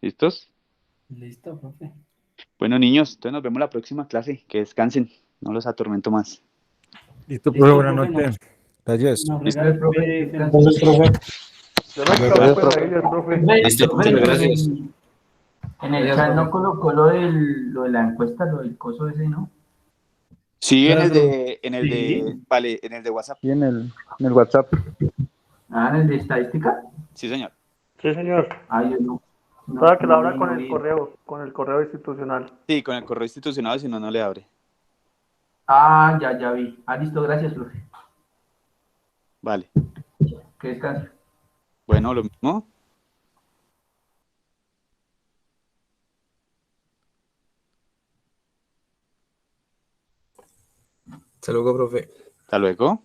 ¿Listos? Listo, profe. Bueno, niños, entonces nos vemos la próxima clase. Que descansen, no los atormento más. Listo, profe, Listo, buenas profe. noches. Talleres. Nos Listo, regala profe, PDF. entonces, profe. Yo no Gracias, escapé profe. de ellos, profe. Listo, profe, muchas gracias. en el chat no colocó lo de la encuesta, lo del coso ese, ¿no? Sí, Sí. en el de WhatsApp. Y en el WhatsApp. Ah, en el de estadística. Sí, señor. Sí, señor. Ay, yo no. No, Para que lo no abra vi, con no el vi. correo institucional. Sí, con el correo institucional, si no, no le abre. Ah, ya vi. Ah, listo, gracias, profe. Vale. Que descanse. Bueno, lo mismo. Hasta luego, profe. Hasta luego.